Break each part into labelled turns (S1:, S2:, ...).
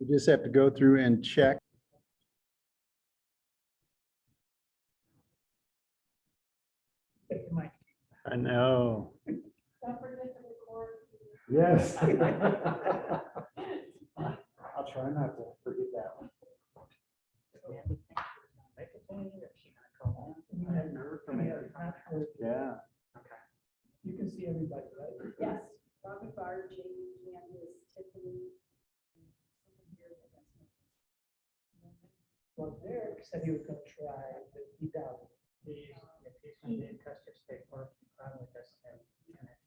S1: We just have to go through and check. I know. Yes. I'll try not to forget that one. Yeah.
S2: You can see everybody, right?
S3: Yes, Robbie Barr, Jamie, Candace, Tiffany.
S2: Well, Derek said he was gonna try, but he doubted.
S4: He's from the Custer State Park, he probably doesn't have internet.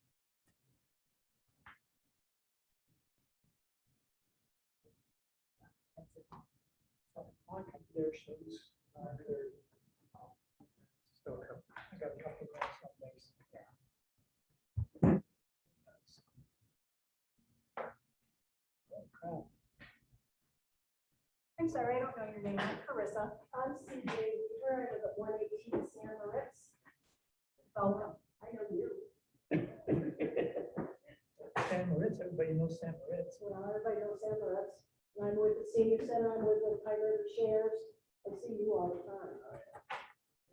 S2: I'll come there shows.
S4: Still a couple.
S2: I got a couple of minutes on these. Crap.
S3: I'm sorry, I don't know your name. I'm Carissa. I'm CJ. We're at 118 San Moritz. Oh, no, I know you.
S2: San Moritz, everybody knows San Moritz.
S3: Well, everybody knows San Moritz. I'm with the senior center, I'm with the Pine River Sheriffs. I see you all the time.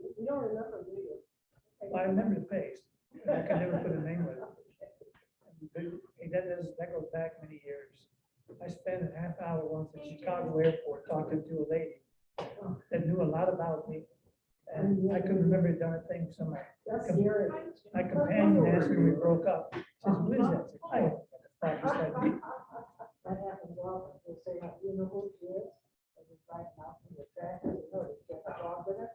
S3: You don't remember, do you?
S2: Well, I remember the face. I can never put a name with it. Hey, that goes back many years. I spent a half hour once at Chicago Airport talking to a lady that knew a lot about me. And I couldn't remember a darn thing, so
S3: That's scary.
S2: my companion asked me when we broke up, says, who is that? I said, I don't know what the fuck is that name?
S3: That happens often. You'll say, you know who she is? And it's right out from the track. And you know, you get the dog with it.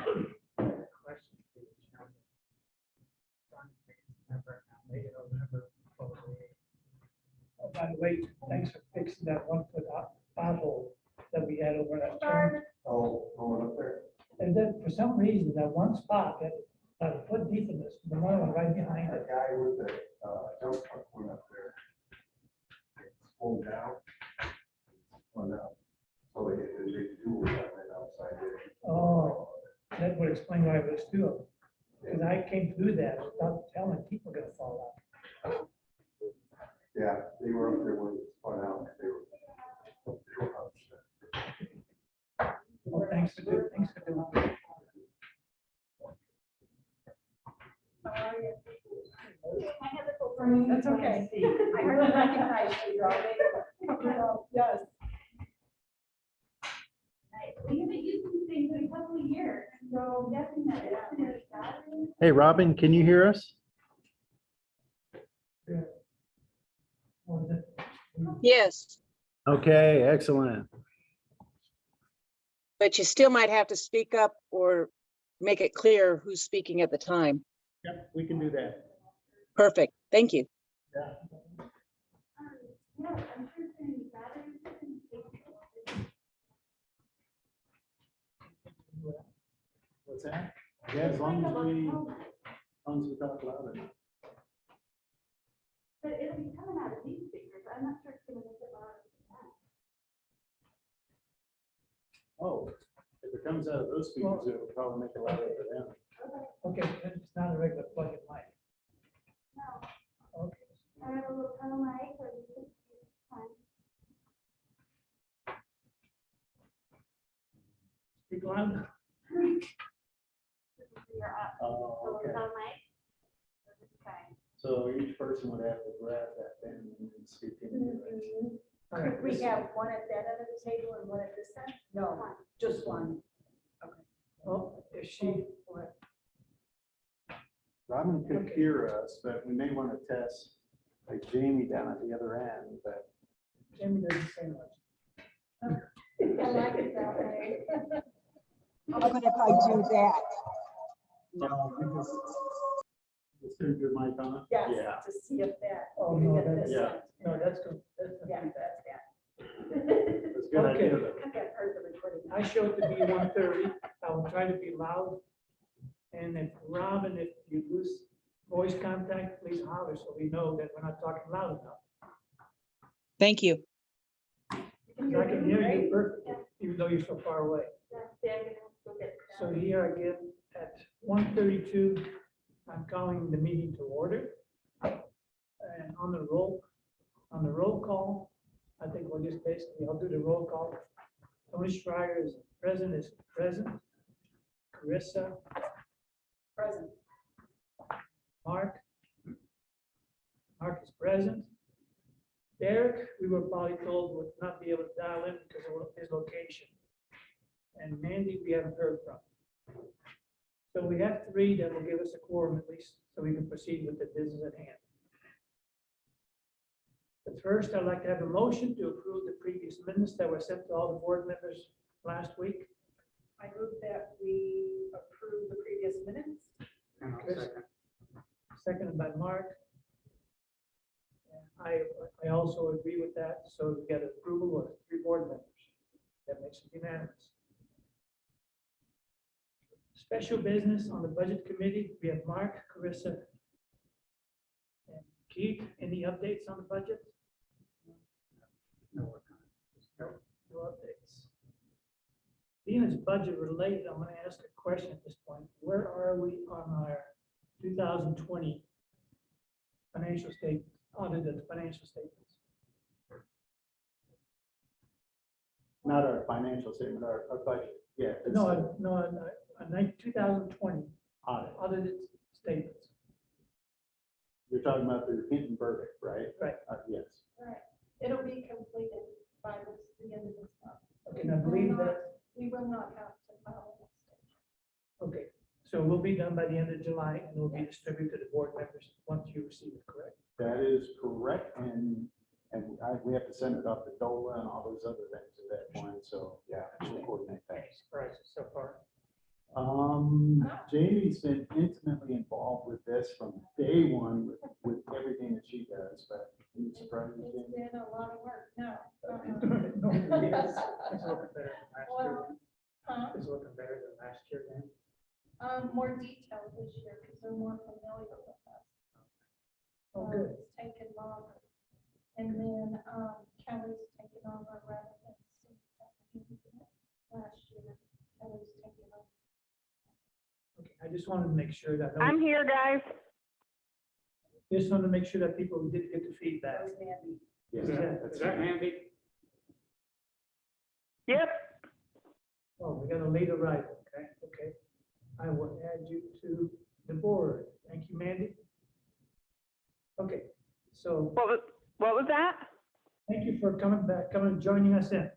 S4: Question, please, Chairman. Trying to make it remember now, maybe it'll remember probably.
S2: Oh, by the way, thanks for fixing that 1 foot pothole that we had over that turn.
S5: Oh, going up there.
S2: And then for some reason, that one spot that about a foot deep in this, the one right behind
S5: That
S2: it.
S5: guy with the, dump truck went up there. Pulled down. Went out. So they hit the big tool right outside there.
S2: Oh, that would explain why it was two of them. Because I came through that without telling people gonna fall out.
S5: Yeah, they were up there when it spun out. They were upset.
S2: Well, thanks for doing it.
S3: That's okay. I heard you recognize you already. Yes.
S6: We haven't used these things in a couple of years, so definitely.
S1: Hey, Robin, can you hear us?
S2: What was it?
S7: Yes,
S1: Okay, excellent.
S7: but you still might have to speak up or make it clear who's speaking at the time.
S1: Yep, we can do that.
S7: Perfect. Thank you.
S6: Yeah, I'm sure it's gonna be better.
S1: What's that? Yeah, as long as we talk loud enough.
S6: But it'll be coming out of these speakers. I'm not sure it's gonna make it louder than that.
S1: Oh, if it comes out of those speakers, it will probably make it louder for them.
S2: Okay, it's not a regular plug in mic.
S6: No,
S2: Okay.
S6: I have a little panel mic, or you can use one.
S2: Speak loud.
S6: This is your,
S1: Oh,
S6: little
S1: okay.
S6: panel mic. Okay.
S1: So each person would have to grab that pen and then speak into it.
S2: All right,
S3: Could we have one at that end of the table and one at this end? No, just one.
S2: well, if she,
S1: Robin could hear us, but we may want to test like Jamie down at the other end, but
S2: Jamie doesn't say much.
S3: I like it that way.
S7: How about if I do that?
S1: no, we just turn your mic on.
S3: Yes,
S1: Yeah.
S3: to see if that.
S2: Oh,
S3: we
S2: no,
S3: get
S2: that's-
S3: this
S1: yeah.
S3: end.
S2: No, that's good. That's
S3: Yeah,
S2: good.
S3: that's that.
S1: That's a good
S2: Okay.
S1: idea. though.
S3: I got part of the recording.
S2: I showed to be 1:30. I will try to be loud. And if Robin, if you lose voice contact, please holler so we know that we're not talking loud enough.
S7: Thank you.
S2: 'Cause I can hear you perfectly, even though you're so far away. So here again, at 1:32, I'm calling the meeting to order. And on the roll call, I think we'll just basically, I'll do the roll call. Tony Schreier is present. Carissa,
S3: Present.
S2: Mark. Mark is present. Derek, we were probably told would not be able to dial in because of his location. And Mandy, we haven't heard from. So we have three that will give us a quorum at least, so we can proceed with the business at hand. But first, I'd like to have a motion to approve the previous minutes that were sent to all the board members last week.
S3: I move that we approve the previous minutes.
S4: And I'll
S2: Chris?
S4: second.
S2: Seconded by Mark. And I also agree with that, so we get approval of 3 board members. That makes it unanimous. Special business on the budget committee, we have Mark, Carissa, and Keith. Any updates on the budget?
S4: No, we're not.
S2: No updates. Being it's budget related, I'm gonna ask a question at this point. Where are we on our 2020 financial statement, audited financial statements?
S1: Not our financial statement, our budget. Yeah. it's
S2: No, 2020
S1: Audit.
S2: audited statements.
S1: You're talking about the Hinton verdict, right?
S2: Right.
S1: Yes.
S3: Right. It'll be completed by the end of this month.
S2: Okay, and I believe that,
S3: We will not have to file an extension.
S2: okay, so we'll be done by the end of July and will be distributed to the board members once you receive it, correct?
S1: That is correct, and we have to send it off to DOLA and all those other things at that point, so, yeah, we'll coordinate that.
S2: Any surprises so far?
S1: Jamie's been intimately involved with this from day one with everything that she does, but any surprises,
S3: It's
S1: Jamie?
S3: been a lot of work, no.
S2: No, yes.
S4: It's looking better than last year.
S3: Well, huh?
S4: It's looking better than last year then.
S3: More detailed this year because they're more familiar with us.
S2: Oh, good.
S3: It's taken longer. And then Kelly's taken over rather than last year. Kelly's taken over.
S2: Okay, I just wanted to make sure that,
S8: I'm here, guys.
S2: just wanted to make sure that people did get the feedback.
S3: That was Mandy.
S1: Yes,
S4: Is that handy?
S8: Yep.
S2: Oh, we got a late arrival, okay, okay. I will add you to the board. Thank you, Mandy. Okay, so
S8: What was that?
S2: thank you for coming back, joining us in.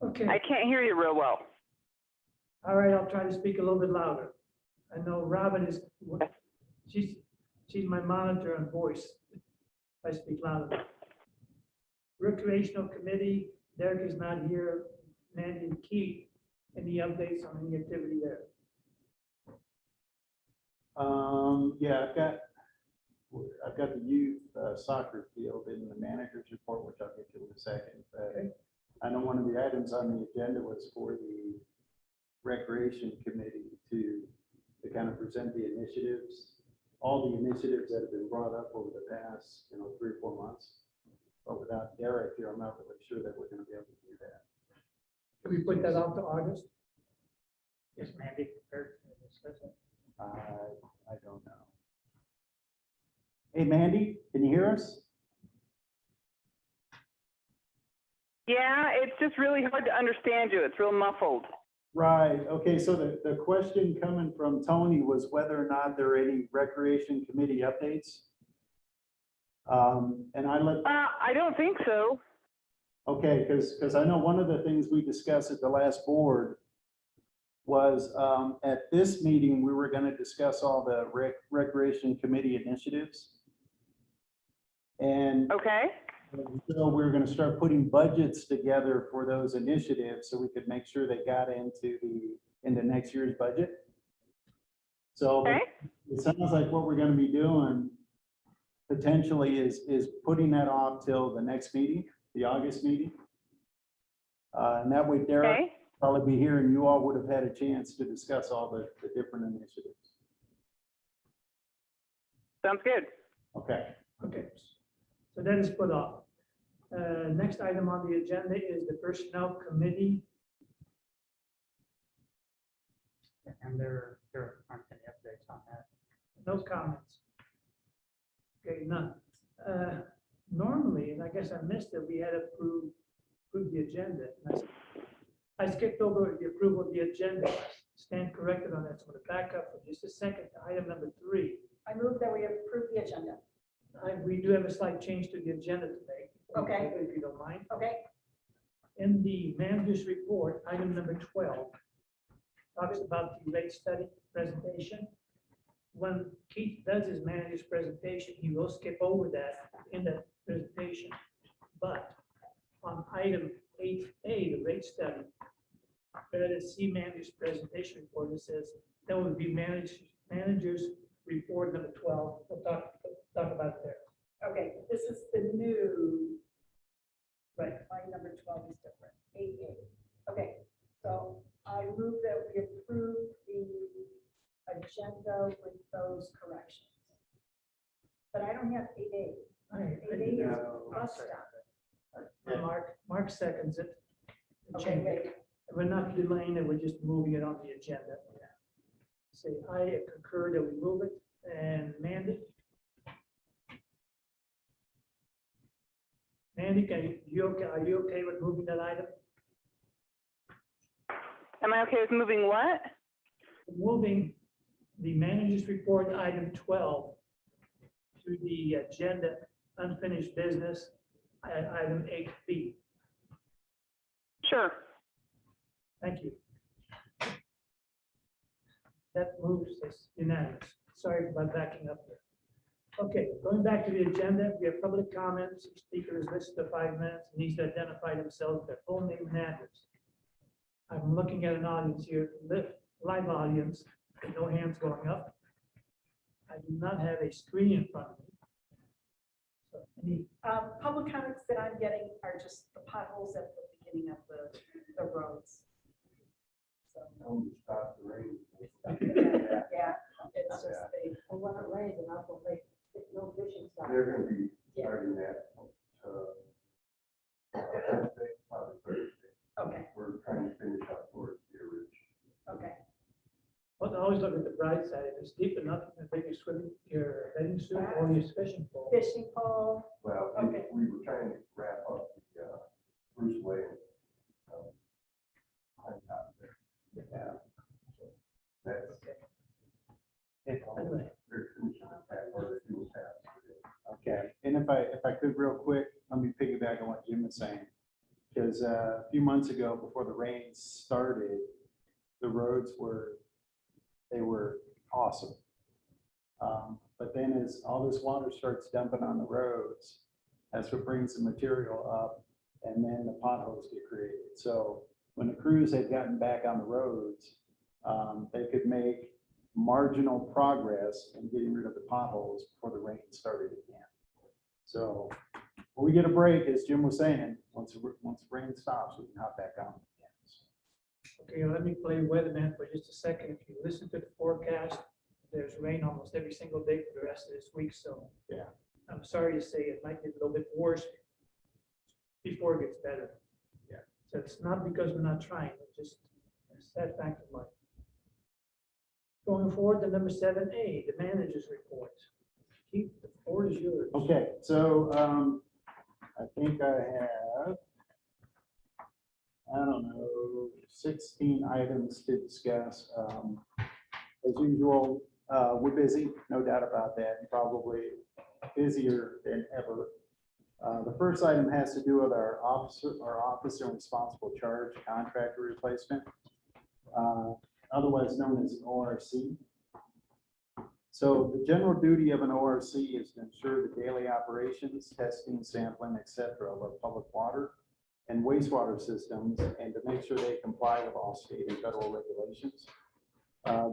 S2: Okay,
S8: I can't hear you real well.
S2: all right, I'll try to speak a little bit louder. I know Robin is, she's my monitor on voice. I speak louder. Recreational Committee, Derek is not here, Mandy and Keith, any updates on any activity there?
S1: Yeah, I've got the youth soccer field in the manager's report, which I'll get to in a second.
S2: Okay.
S1: I know one of the items on the agenda was for the Recreation Committee to kind of present the initiatives, all the initiatives that have been brought up over the past, 3 or 4 months. But without Derek here, I'm not really sure that we're going to be able to do that.
S2: Can we put that out to August?
S4: Is Mandy prepared to discuss it?
S1: I don't know. Hey, Mandy, can you hear us?
S8: Yeah, it's just really hard to understand you. It's real muffled.
S1: Right, okay, so the question coming from Tony was whether or not there are any Recreation Committee updates. And
S8: I don't think so.
S1: okay, because I know one of the things we discussed at the last board was at this meeting, we were going to discuss all the Recreation Committee initiatives. And
S8: Okay.
S1: so we're going to start putting budgets together for those initiatives so we could make sure they got into next year's budget. So
S8: Okay.
S1: it sounds like what we're going to be doing potentially is putting that off till the next meeting, the August meeting. And that way Derek
S8: Okay.
S1: will probably be here and you all would have had a chance to discuss all the different initiatives.
S8: Sounds good.
S1: Okay.
S2: Okay, so that is put off. Next item on the agenda is the Personnel Committee.
S4: And there aren't any updates on that.
S2: No comments. Okay, none. Normally, and I guess I missed it, we had approved the agenda. And I skipped over the approval of the agenda. Stand corrected on that. So I'm going to back up for just a second to item number 3.
S9: I move that we approve the agenda.
S2: We do have a slight change to the agenda today.
S9: Okay.
S2: If you don't mind.
S9: Okay,
S2: In the manager's report, item number 12 talks about the rate study presentation. When Keith does his manager's presentation, he will skip over that in that presentation. But on item 8A, the rate study, where the C manager's presentation report, it says that would be manager's report number 12. We'll talk about it there.
S9: okay, this is the new,
S2: Right.
S9: line number 12 is different, 8A. Okay, so I move that we approve the agenda with those corrections. But I don't have 8A.
S2: I
S9: 8A is
S1: No.
S9: bus stop.
S2: Mark seconds it.
S9: Okay, wait,
S2: We're not delaying it, we're just moving it on the agenda. Say, I concur that we move it, and Mandy? Mandy, are you okay with moving that item?
S8: Am I okay with moving what?
S2: Moving the manager's report, item 12, to the agenda, unfinished business, item 8B.
S8: Sure.
S2: Thank you. That moves us unanimous. Sorry about backing up there. Okay, going back to the agenda, we have public comments. Each speaker is listed to 5 minutes, needs to identify themselves, their full name and address. I'm looking at an audience here, live audience, with no hands going up. I do not have a screen in front of me. So any,
S9: public comments that I'm getting are just the potholes at the beginning of the roads. So,
S5: Don't stop the rain.
S9: yeah, it's just they.
S3: And when it rains, and also make, no fishing stuff.
S5: They're gonna be
S9: Yeah.
S5: starting that, Thursday, probably Thursday.
S9: Okay,
S5: We're trying to finish up towards the ridge.
S9: okay.
S2: well, always look at the bright side. If it's deep enough, you can bring your swimming, your bathing suit or your fishing pole.
S9: Fishing pole,
S5: Well,
S9: Okay.
S5: we were trying to wrap up the, Bruce Way. On top there.
S1: Yeah.
S5: So That's,
S2: Anyway,
S5: they're finishing that, or they're doing that.
S1: Okay, and if I could real quick, let me piggyback on what Jim was saying. Because a few months ago, before the rain started, the roads were awesome. But then as all this water starts dumping on the roads, that's what brings the material up, and then the potholes get created. So when the crews had gotten back on the roads, they could make marginal progress in getting rid of the potholes before the rain started again. So when we get a break, as Jim was saying, once the rain stops, we can hop back on again.
S2: okay, let me play weatherman for just a second. If you listen to the forecast, there's rain almost every single day for the rest of this week. So
S1: Yeah.
S2: I'm sorry to say it might get a little bit worse before it gets better.
S1: Yeah.
S2: So it's not because we're not trying, it's just a sad fact of life. Going forward to number 7A, the manager's report. Keith, the floor is yours.
S1: Okay, so I think I have, I don't know, 16 items to discuss. As usual, we're busy, no doubt about that, probably busier than ever. The first item has to do with our officer responsible charge contractor replacement, otherwise known as an ORC. So the general duty of an ORC is to ensure the daily operations, testing, sampling, et cetera, of our public water and wastewater systems, and to make sure they comply with all state and federal regulations.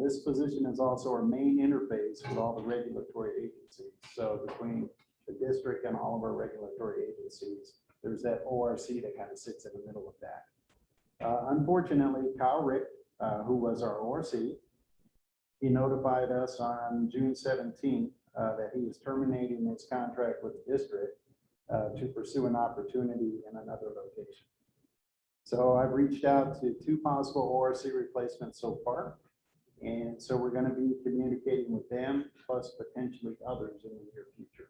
S1: This position is also our main interface with all the regulatory agencies. So between the district and all of our regulatory agencies, there's that ORC that kind of sits in the middle of that. Unfortunately, Kyle Rick, who was our ORC, he notified us on June 17th that he is terminating his contract with the district to pursue an opportunity in another location. So I've reached out to 2 possible ORC replacements so far. And so we're going to be communicating with them, plus potentially others in the near future.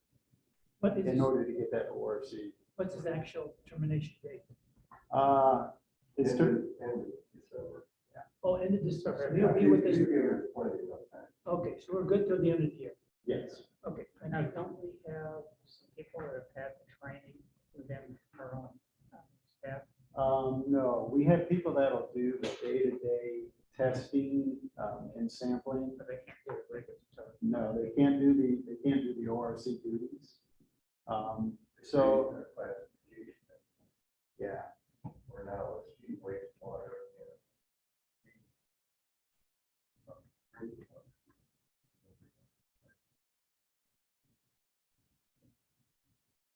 S2: What is,
S1: in order to get that ORC.
S2: what's his actual termination date?
S1: It's
S5: End
S1: to,
S5: of December.
S2: Oh, end of December. So he'll be with us.
S5: You give us plenty of time.
S2: Okay, so we're good till the end of the year.
S1: yes.
S2: Okay. thank
S4: Now,
S2: you.
S4: don't we have some people that have had the training within our own staff?
S1: No, we have people that'll do the day-to-day testing, and sampling.
S4: But they can't do it regular, so.
S1: No, they can't do the ORC duties. So,
S5: Our classification,
S1: yeah,
S5: we're now a steam wastewater.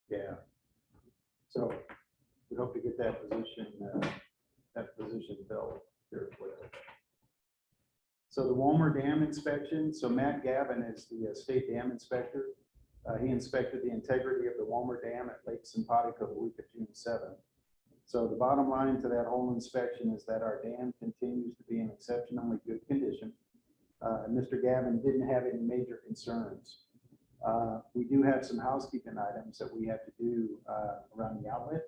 S1: yeah. So we hope to get that position filled here quickly. So the Walmer Dam inspection, so Matt Gavin is the state dam inspector. He inspected the integrity of the Walmer Dam at Lake Simpatico the week of June 7th. So the bottom line to that whole inspection is that our dam continues to be in exceptionally good condition. Mr. Gavin didn't have any major concerns. We do have some housekeeping items that we have to do around the outlet.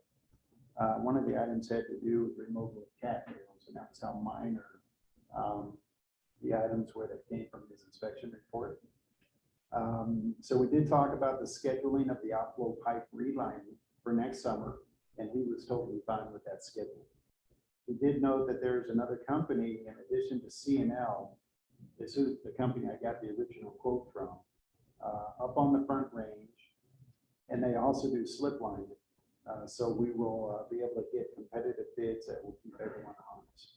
S1: One of the items had to do with removal of cat nails, and that's how minor the items were that came from his inspection report. So we did talk about the scheduling of the outflow pipe relining for next summer, and he was totally fine with that schedule. We did note that there's another company in addition to C&L. This is the company I got the original quote from, up on the Front Range, and they also do slip lining. So we will be able to get competitive bids that will keep everyone honest.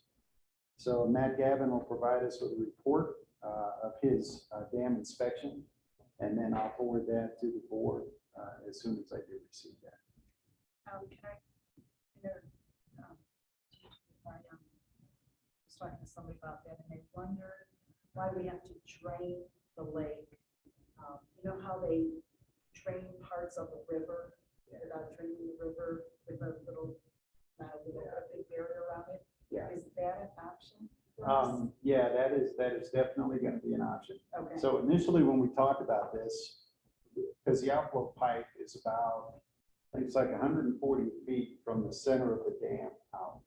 S1: So Matt Gavin will provide us with a report of his dam inspection, and then I'll forward that to the board as soon as I do receive that.
S9: Can I, you know, I was talking to somebody about that, and they wondered why we have to drain the lake. You know how they drain parts of the river without draining the river with a little, a big barrier around it?
S1: Yeah.
S9: Is that an option for us?
S1: Yeah, that is definitely going to be an option.
S9: Okay,
S1: So initially, when we talked about this, because the outflow pipe is about, I think it's like 140 feet from the center of the dam out.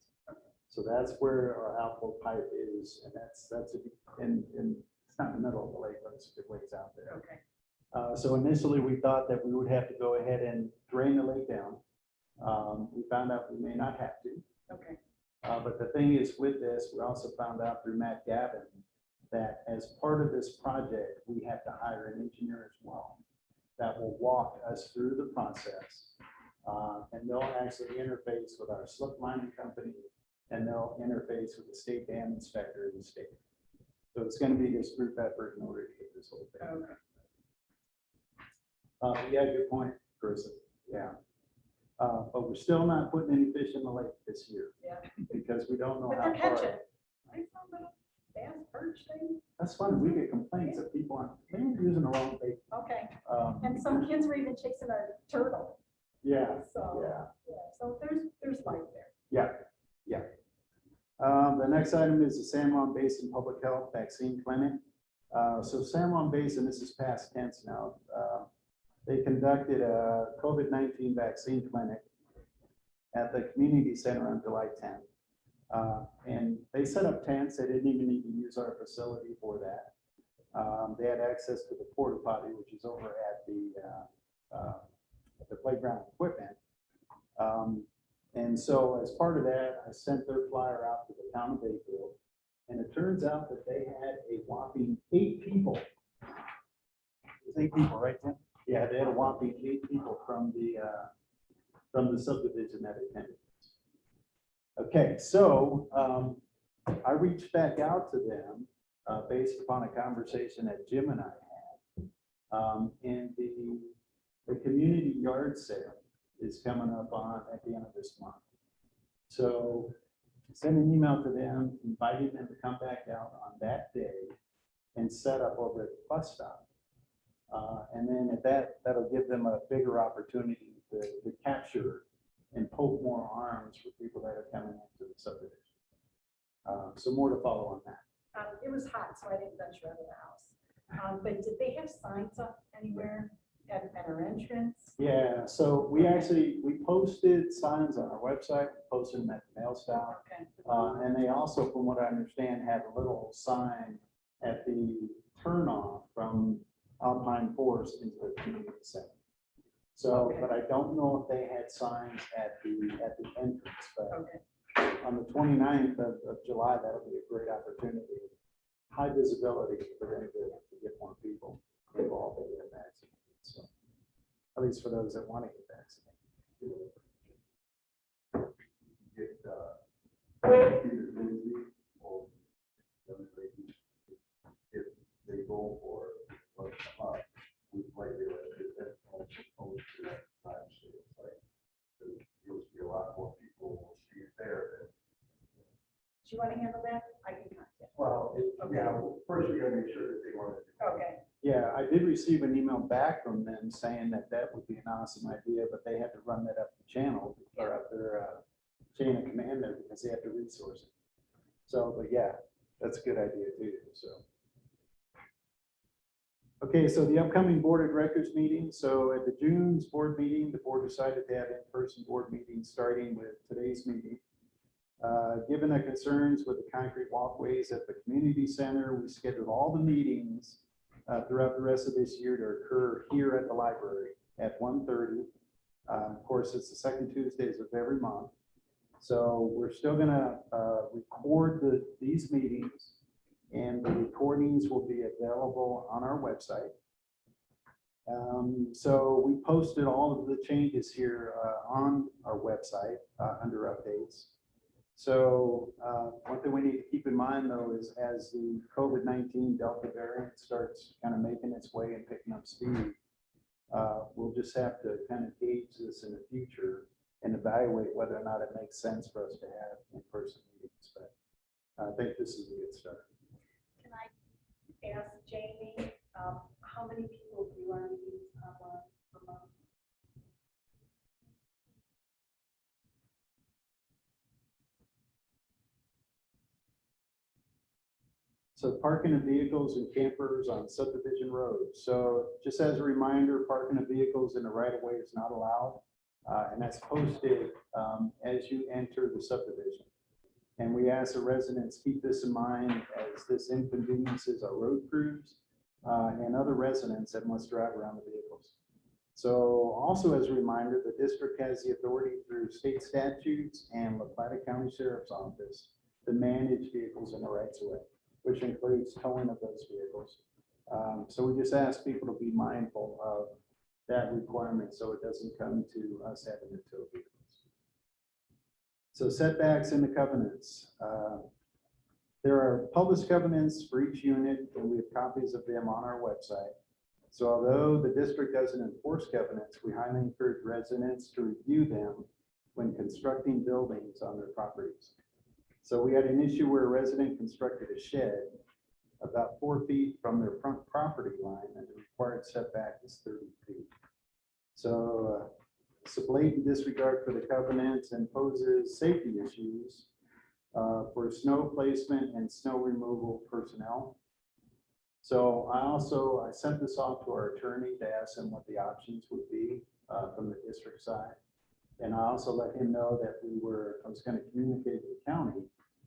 S1: So that's where our outflow pipe is, and that's it's not in the middle of the lake, but it's a good ways out there.
S9: okay,
S1: So initially, we thought that we would have to go ahead and drain the lake down. We found out we may not have to.
S9: okay,
S1: But the thing is with this, we also found out through Matt Gavin that as part of this project, we have to hire an engineer as well that will walk us through the process. And they'll actually interface with our slip lining company, and they'll interface with the state dam inspector in the state. So it's going to be this group effort in order to get this whole thing.
S9: okay.
S1: Yeah, good point, Chris. Yeah. But we're still not putting any fish in the lake this year
S9: Yeah,
S1: because we don't know
S9: but
S1: how
S9: they're
S1: far.
S9: catching. I saw little bass perch thing.
S1: That's funny. We get complaints that people aren't, maybe using the wrong bait.
S9: Okay, and some kids were even chasing a turtle.
S1: Yeah,
S9: So,
S1: yeah,
S9: yeah, so there's life there.
S1: yeah, yeah. The next item is the San Juan Basin Public Health Vaccine Clinic. So San Juan Basin, this is past tense now. They conducted a COVID-19 vaccine clinic at the community center on July 10th. And they set up tents. They didn't even need to use our facility for that. They had access to the porta potty, which is over at the playground equipment. And so as part of that, I sent their flyer out to the town of Bayfield. And it turns out that they had a whopping 8 people. It was 8 people, right, Tim? Yeah, they had a whopping 8 people from the subdivision that attended. Okay, so I reached back out to them based upon a conversation that Jim and I had. And the community yard sale is coming up at the end of this month. So send an email to them, inviting them to come back out on that day and set up over at the bus stop. And then at that'll give them a bigger opportunity to capture and poke more arms for people that are coming into the subdivision. So more to follow on that.
S9: It was hot, so I didn't venture out of the house. But did they have signs up anywhere at our entrance?
S1: Yeah, so we posted signs on our website, posted them at the mail stop.
S9: Okay.
S1: And they also, from what I understand, have a little sign at the turnoff from Alpine Forest into the community center. So,
S9: Okay.
S1: but I don't know if they had signs at the entrance, but
S9: Okay,
S1: on the 29th of July, that'll be a great opportunity. High visibility for them to get more people involved in getting vaccinated. So, at least for those that want to get vaccinated.
S5: Get, either Lindsay or the other lady, if they go for like, we might be able to get that on to that time, so it's like, you'll see a lot more people will see it there.
S9: do you want to handle that? I can contact.
S5: Well,
S9: Okay.
S5: yeah, well, first we gotta make sure that they want to.
S9: Okay,
S1: Yeah, I did receive an email back from them saying that that would be an awesome idea, but they had to run that up the channel or up their chain of command there because they have to resource it. So, but yeah, that's a good idea too, so. Okay, so the upcoming board of directors meeting. So at the June's board meeting, the board decided to have in-person board meetings starting with today's meeting. Given the concerns with the concrete walkways at the community center, we scheduled all the meetings throughout the rest of this year to occur here at the library at 1:30. Of course, it's the second Tuesdays of every month. So we're still gonna record these meetings, and the recordings will be available on our website. So we posted all of the changes here on our website under updates. So one thing we need to keep in mind though is as the COVID-19 Delta variant starts kind of making its way and picking up speed, we'll just have to kind of gauge this in the future and evaluate whether or not it makes sense for us to have in-person meetings. But I think this is a good start.
S9: can I ask Jamie, how many people do our meetings online per month?
S1: So parking of vehicles and campers on subdivision roads. So just as a reminder, parking of vehicles in the right of way is not allowed. And that's posted as you enter the subdivision. And we ask the residents keep this in mind as this inconveniences our road crews and other residents that must drive around the vehicles. So also as a reminder, the district has the authority through state statutes and La Plata County Sheriff's Office to manage vehicles in the rights of way, which includes towing of those vehicles. So we just ask people to be mindful of that requirement so it doesn't come to us having to tow vehicles. So setbacks in the covenants. There are published covenants for each unit, and we have copies of them on our website. So although the district doesn't enforce covenants, we highly encourage residents to review them when constructing buildings on their properties. So we had an issue where a resident constructed a shed about 4 feet from their front property line, and the required setback is 30 feet. So it's a blatant disregard for the covenants and poses safety issues for snow placement and snow removal personnel. So I sent this off to our attorney to ask him what the options would be from the district side. And I also let him know that I was going to communicate with the county,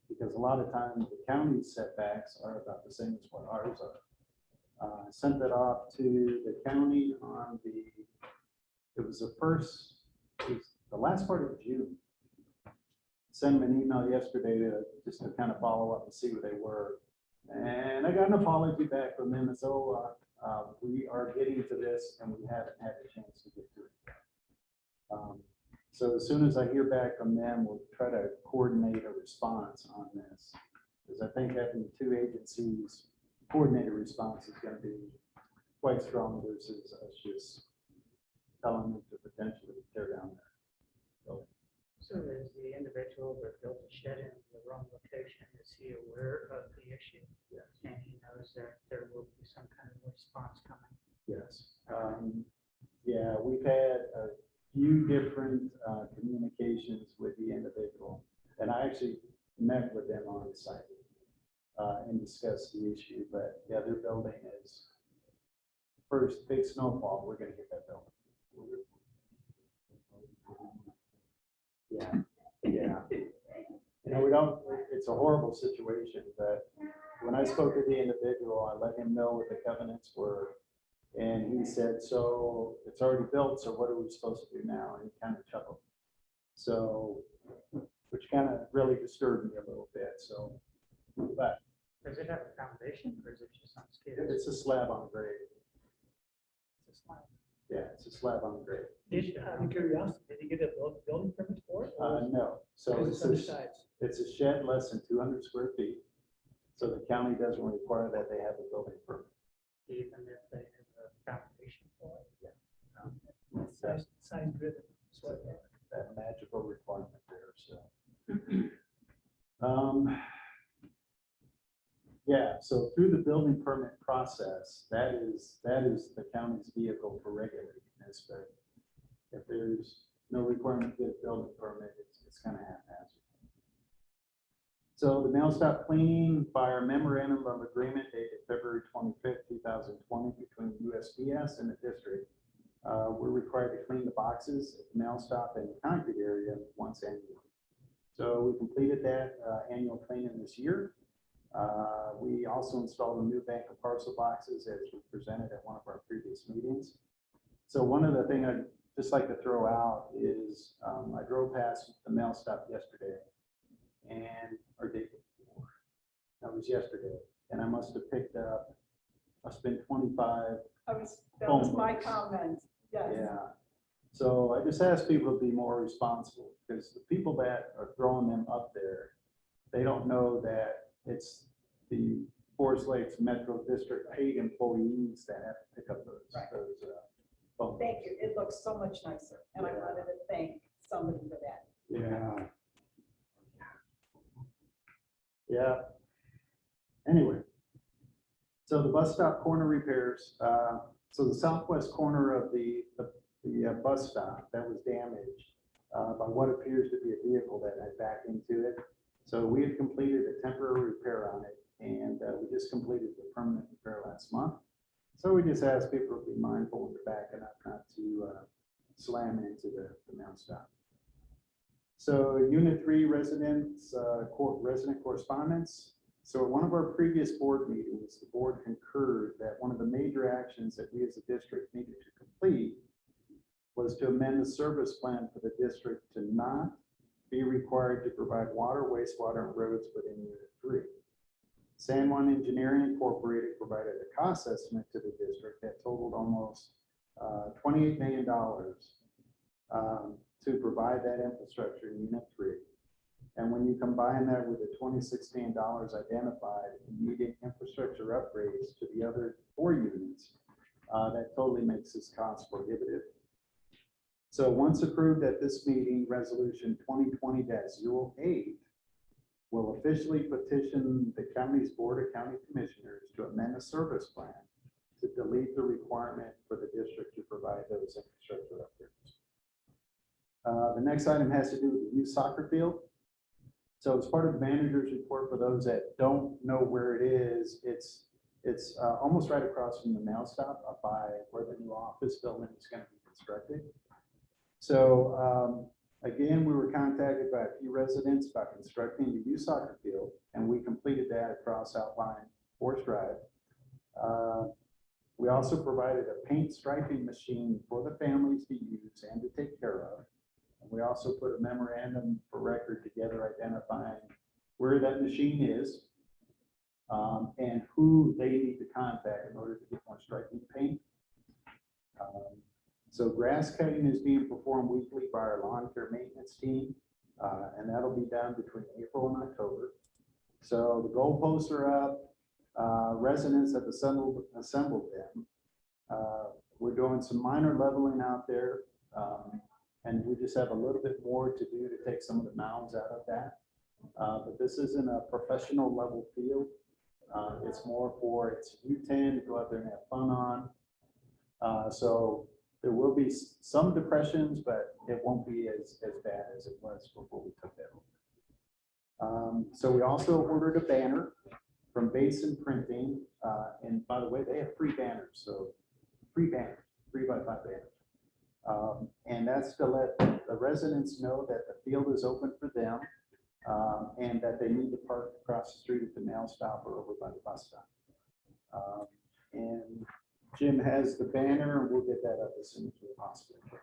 S1: because a lot of times the county setbacks are about the same as what ours are. I sent that off to the county on it was the last part of June. Sent them an email yesterday just to kind of follow up and see where they were. And I got an apology back from them, and so we are getting to this, and we haven't had a chance to get to it. So as soon as I hear back from them, we'll try to coordinate a response on this, because I think having 2 agencies coordinate a response is going to be quite strong versus us just telling them to potentially tear down their building.
S4: So is the individual that built the shed in the wrong location, is he aware of the issue?
S1: Yes.
S4: And he knows that there will be some kind of response coming?
S1: Yes. Yeah, we've had a few different communications with the individual, and I actually met with them on site and discussed the issue. But yeah, their building is first big snowfall, we're gonna get that building. Yeah, yeah. You know, we don't, it's a horrible situation, but when I spoke to the individual, I let him know what the covenants were. And he said, so it's already built, so what are we supposed to do now? And he kind of chuckled. So, which kind of really disturbed me a little bit, so. But
S4: Does it have a foundation or is it just on scale?
S1: it's a slab on grade.
S4: It's a slab.
S1: Yeah, it's a slab on grade.
S2: Did, out of curiosity, did you get a building permit for it?
S1: No, so
S2: Or
S1: it's
S2: is it
S1: a,
S2: undersized?
S1: it's a shed less than 200 square feet. So the county doesn't require that they have a building permit.
S4: Even if they have a foundation for it? Yeah.
S2: Size driven.
S1: So that magical requirement there, so. Yeah, so through the building permit process, that is the county's vehicle for regulating this, but if there's no requirement to get a building permit, it's kind of haphazard. So the mail stop cleaning by our memorandum of agreement dated February 25th, 2020 between USPS and the district. We're required to clean the boxes at the mail stop and the concrete area once annually. So we completed that annual cleaning this year. We also installed a new bank of parcel boxes as we presented at one of our previous meetings. So one of the things I'd just like to throw out is I drove past the mail stop yesterday and, or day before, that was yesterday, and I must have picked up, must have been 25.
S9: That
S1: Phone
S9: was my
S1: books.
S9: comment, yes.
S1: Yeah. So I just ask people to be more responsible because the people that are throwing them up there, they don't know that it's the Forest Lakes Metro District paid employees that have to pick up those,
S9: Right.
S1: phone
S9: Thank
S1: books.
S9: you, it looks so much nicer, and I
S1: Yeah.
S9: wanted to thank somebody for that.
S1: Yeah. Yeah. Anyway, so the bus stop corner repairs, so the southwest corner of the bus stop that was damaged by what appears to be a vehicle that had backed into it. So we had completed a temporary repair on it, and we just completed the permanent repair last month. So we just ask people to be mindful when they're backing up, not to slam into the mail stop. So Unit 3 residents, resident correspondence. So at one of our previous board meetings, the board concurred that one of the major actions that we as a district needed to complete was to amend the service plan for the district to not be required to provide water, wastewater, and roads within Unit 3. San Juan Engineering Incorporated provided a cost estimate to the district that totaled almost $28 million to provide that infrastructure in Unit 3. And when you combine that with the $26 million identified in needed infrastructure upgrades to the other 4 units, that totally makes this cost prohibitive. So once approved at this meeting, Resolution 2020-08 will officially petition the county's Board of County Commissioners to amend the service plan to delete the requirement for the district to provide those infrastructure upgrades. The next item has to do with the youth soccer field. So as part of the manager's report, for those that don't know where it is, it's almost right across from the mail stop up by where the new office building is going to be constructed. So again, we were contacted by a few residents about constructing the youth soccer field, and we completed that across Outline Forest Drive. We also provided a paint striping machine for the families to use and to take care of. And we also put a memorandum for record together identifying where that machine is and who they need to contact in order to get more striping paint. So grass cutting is being performed weekly by our lawn care maintenance team, and that'll be done between April and October. So the goalposts are up. Residents have assembled them. We're doing some minor leveling out there, and we just have a little bit more to do to take some of the mounds out of that. But this isn't a professional level field. It's more for its U10 to go out there and have fun on. So there will be some depressions, but it won't be as bad as it was before we took that over. So we also ordered a banner from Basin Printing. And by the way, they have free banners. So 3 banners, 3x5 banners. And that's to let the residents know that the field is open for them, and that they need to park across the street at the mail stop or over by the bus stop. And Jim has the banner, and we'll get that up as soon as we possibly can.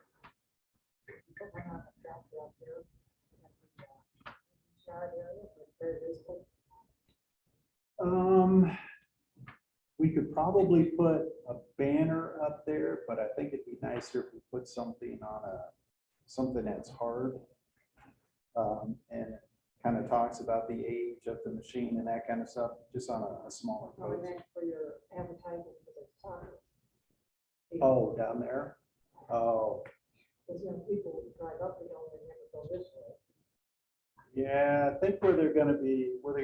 S1: We could probably put a banner up there, but I think it'd be nicer if we put something on something that's hard. And it kind of talks about the age of the machine and that kind of stuff, just on a smaller
S3: Or
S1: post.
S3: meant for your advertising for the time.
S1: Oh, down there? Oh,
S3: Because, you know, people drive up the hill and never go this way.
S1: yeah, I think where they're gonna be, where we're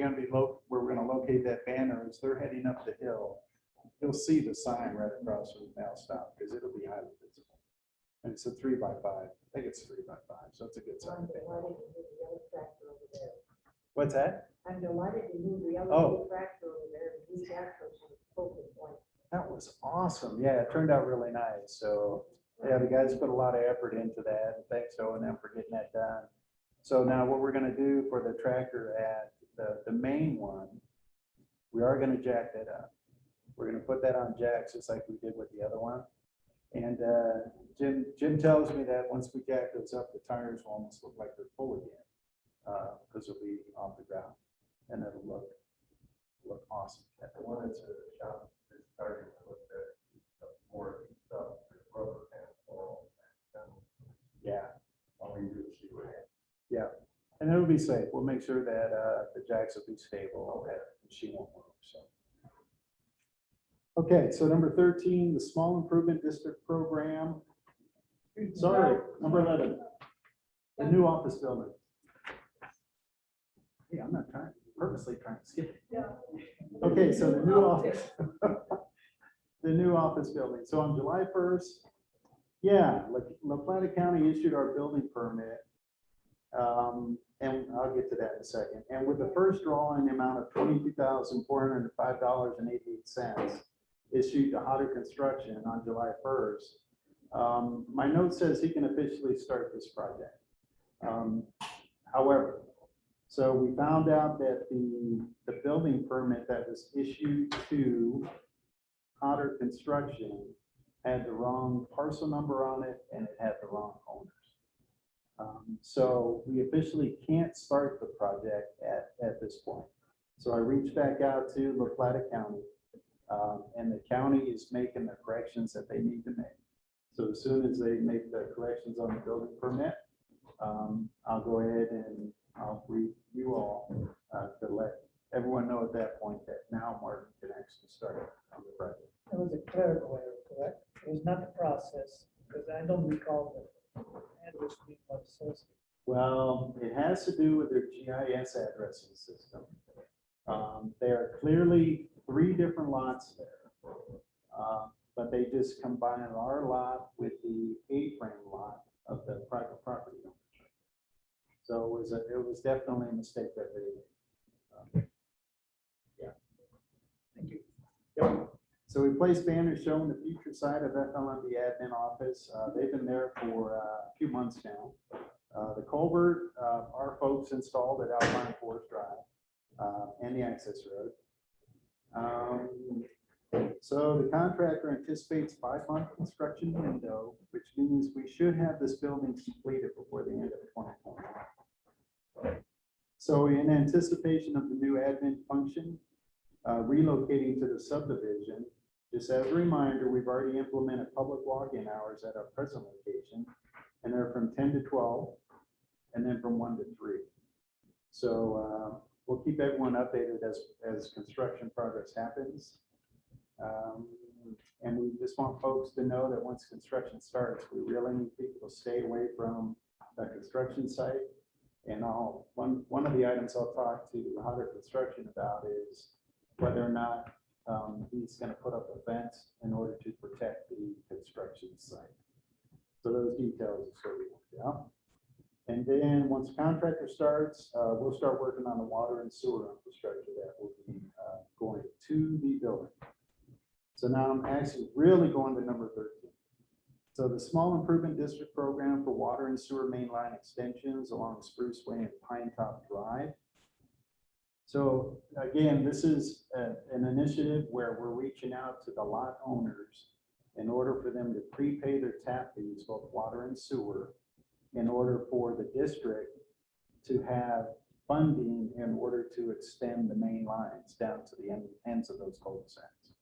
S1: gonna locate that banner is they're heading up the hill. You'll see the sign right across from the mail stop, because it'll be highly visible. And it's a 3x5, I think it's 3x5, so it's a good
S3: I'm
S1: sign.
S3: delighted to move the other tractor over there.
S1: What's that?
S3: I'm delighted to move the other
S1: Oh.
S3: tractor over there and use that for some focal point.
S1: That was awesome. Yeah, it turned out really nice. So, yeah, the guys put a lot of effort into that. And thanks to O&M for getting that done. So now what we're gonna do for the tractor at the main one, we are gonna jack that up. We're gonna put that on jacks just like we did with the other one. And Jim tells me that once we jack those up, the tires will almost look like they're full again. Because they'll be off the ground. And it'll look awesome.
S5: I wanted to shop this starting to look at more stuff, rubber and all.
S1: Yeah.
S5: All we do is see what happens.
S1: Yeah, and it'll be safe. We'll make sure that the jacks will be stable, that she won't move, so. Okay, so number 13, the Small Improvement District Program. Sorry, number 11, the new office building. Hey, I'm not purposely trying to skip it. Okay, so the new office, the new office building. So on July 1st, yeah, La Plata County issued our building permit. And I'll get to that in a second. And with the first draw in the amount of $22,405.88 issued to Hodder Construction on July 1st, my note says he can officially start this project. However, so we found out that the building permit that was issued to Hodder Construction had the wrong parcel number on it, and it had the wrong owners. So we officially can't start the project at this point. So I reached back out to La Plata County, and the county is making the corrections that they need to make. So as soon as they make the corrections on the building permit, I'll go ahead and I'll brief you all to let everyone know at that point that now Martin can actually start on the project.
S2: It was a clerical error, correct? It was not the process, because I don't recall the address being what it says.
S1: Well, it has to do with their GIS addressing system. There are clearly 3 different lots there. But they just combined our lot with the A-frame lot of the private property owner. So it was definitely a mistake that they made. Yeah.
S2: Thank you.
S1: Yep. So we placed banners showing the future site of FLMD admin office. They've been there for a few months now. The culvert, our folks installed at Alpine Forest Drive and the access road. So the contractor anticipates 5-month construction window, which means we should have this building completed before the end of 2021. So in anticipation of the new admin function, relocating to the subdivision, just as a reminder, we've already implemented public walk-in hours at our present location, and they're from 10 to 12, and then from 1 to 3. So we'll keep everyone updated as construction progress happens. And we just want folks to know that once construction starts, we really need people to stay away from the construction site. And one of the items I'll talk to Hodder Construction about is whether or not he's going to put up a fence in order to protect the construction site. So those details are sort of worked out. And then once the contractor starts, we'll start working on the water and sewer infrastructure that will be going to the building. So now I'm actually really going to number 13. So the Small Improvement District Program for Water and Sewer Main Line Extensions along Spruce Way and Pine Top Drive. So again, this is an initiative where we're reaching out to the lot owners in order for them to prepay their tap fees, both water and sewer, in order for the district to have funding in order to extend the main lines down to the ends of those cul-de-sacs.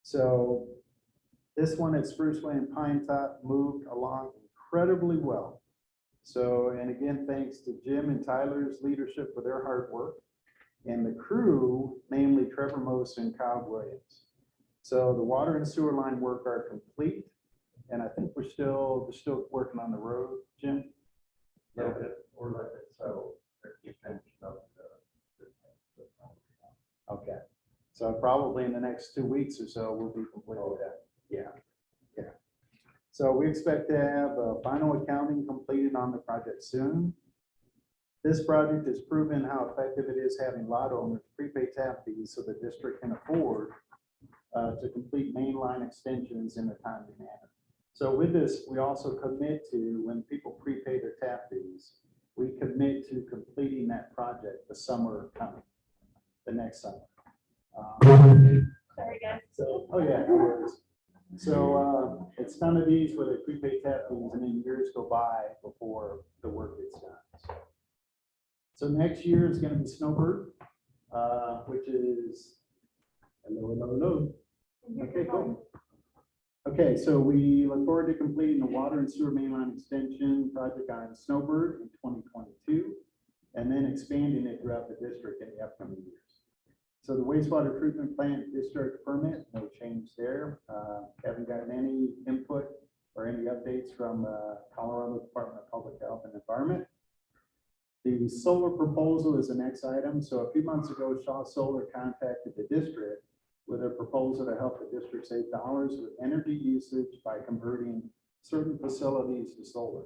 S1: So this one at Spruce Way and Pine Top moved along incredibly well. So, and again, thanks to Jim and Tyler's leadership for their hard work, and the crew, namely Trevor Mose and Kyle Williams. So the water and sewer line work are complete, and I think they're still working on the road, Jim?
S5: Yeah, or let it so. Keep finishing up
S1: Okay, so probably in the next 2 weeks or so, we'll be complete with that. Yeah, yeah. So we expect to have final accounting completed on the project soon. This project has proven how effective it is having lot owners prepay tap fees so the district can afford to complete mainline extensions in a timely manner. So with this, we also commit to, when people prepay their tap fees, we commit to completing that project the summer coming, the next summer.
S3: Sorry, guys.
S1: So, oh yeah, no worries. So it's none of these where they prepay tap fees and then years go by before the work gets done. So next year is going to be Snowbird, which is, hello. Okay, cool. Okay, so we look forward to completing the water and sewer mainline extension project on Snowbird in 2022, and then expanding it throughout the district in the upcoming years. So the wastewater treatment plant district permit, no change there. Haven't gotten any input or any updates from Colorado Department of Public Health and Environment. The solar proposal is the next item. So a few months ago, Shaw Solar contacted the district with a proposal to help the district save dollars with energy usage by converting certain facilities to solar.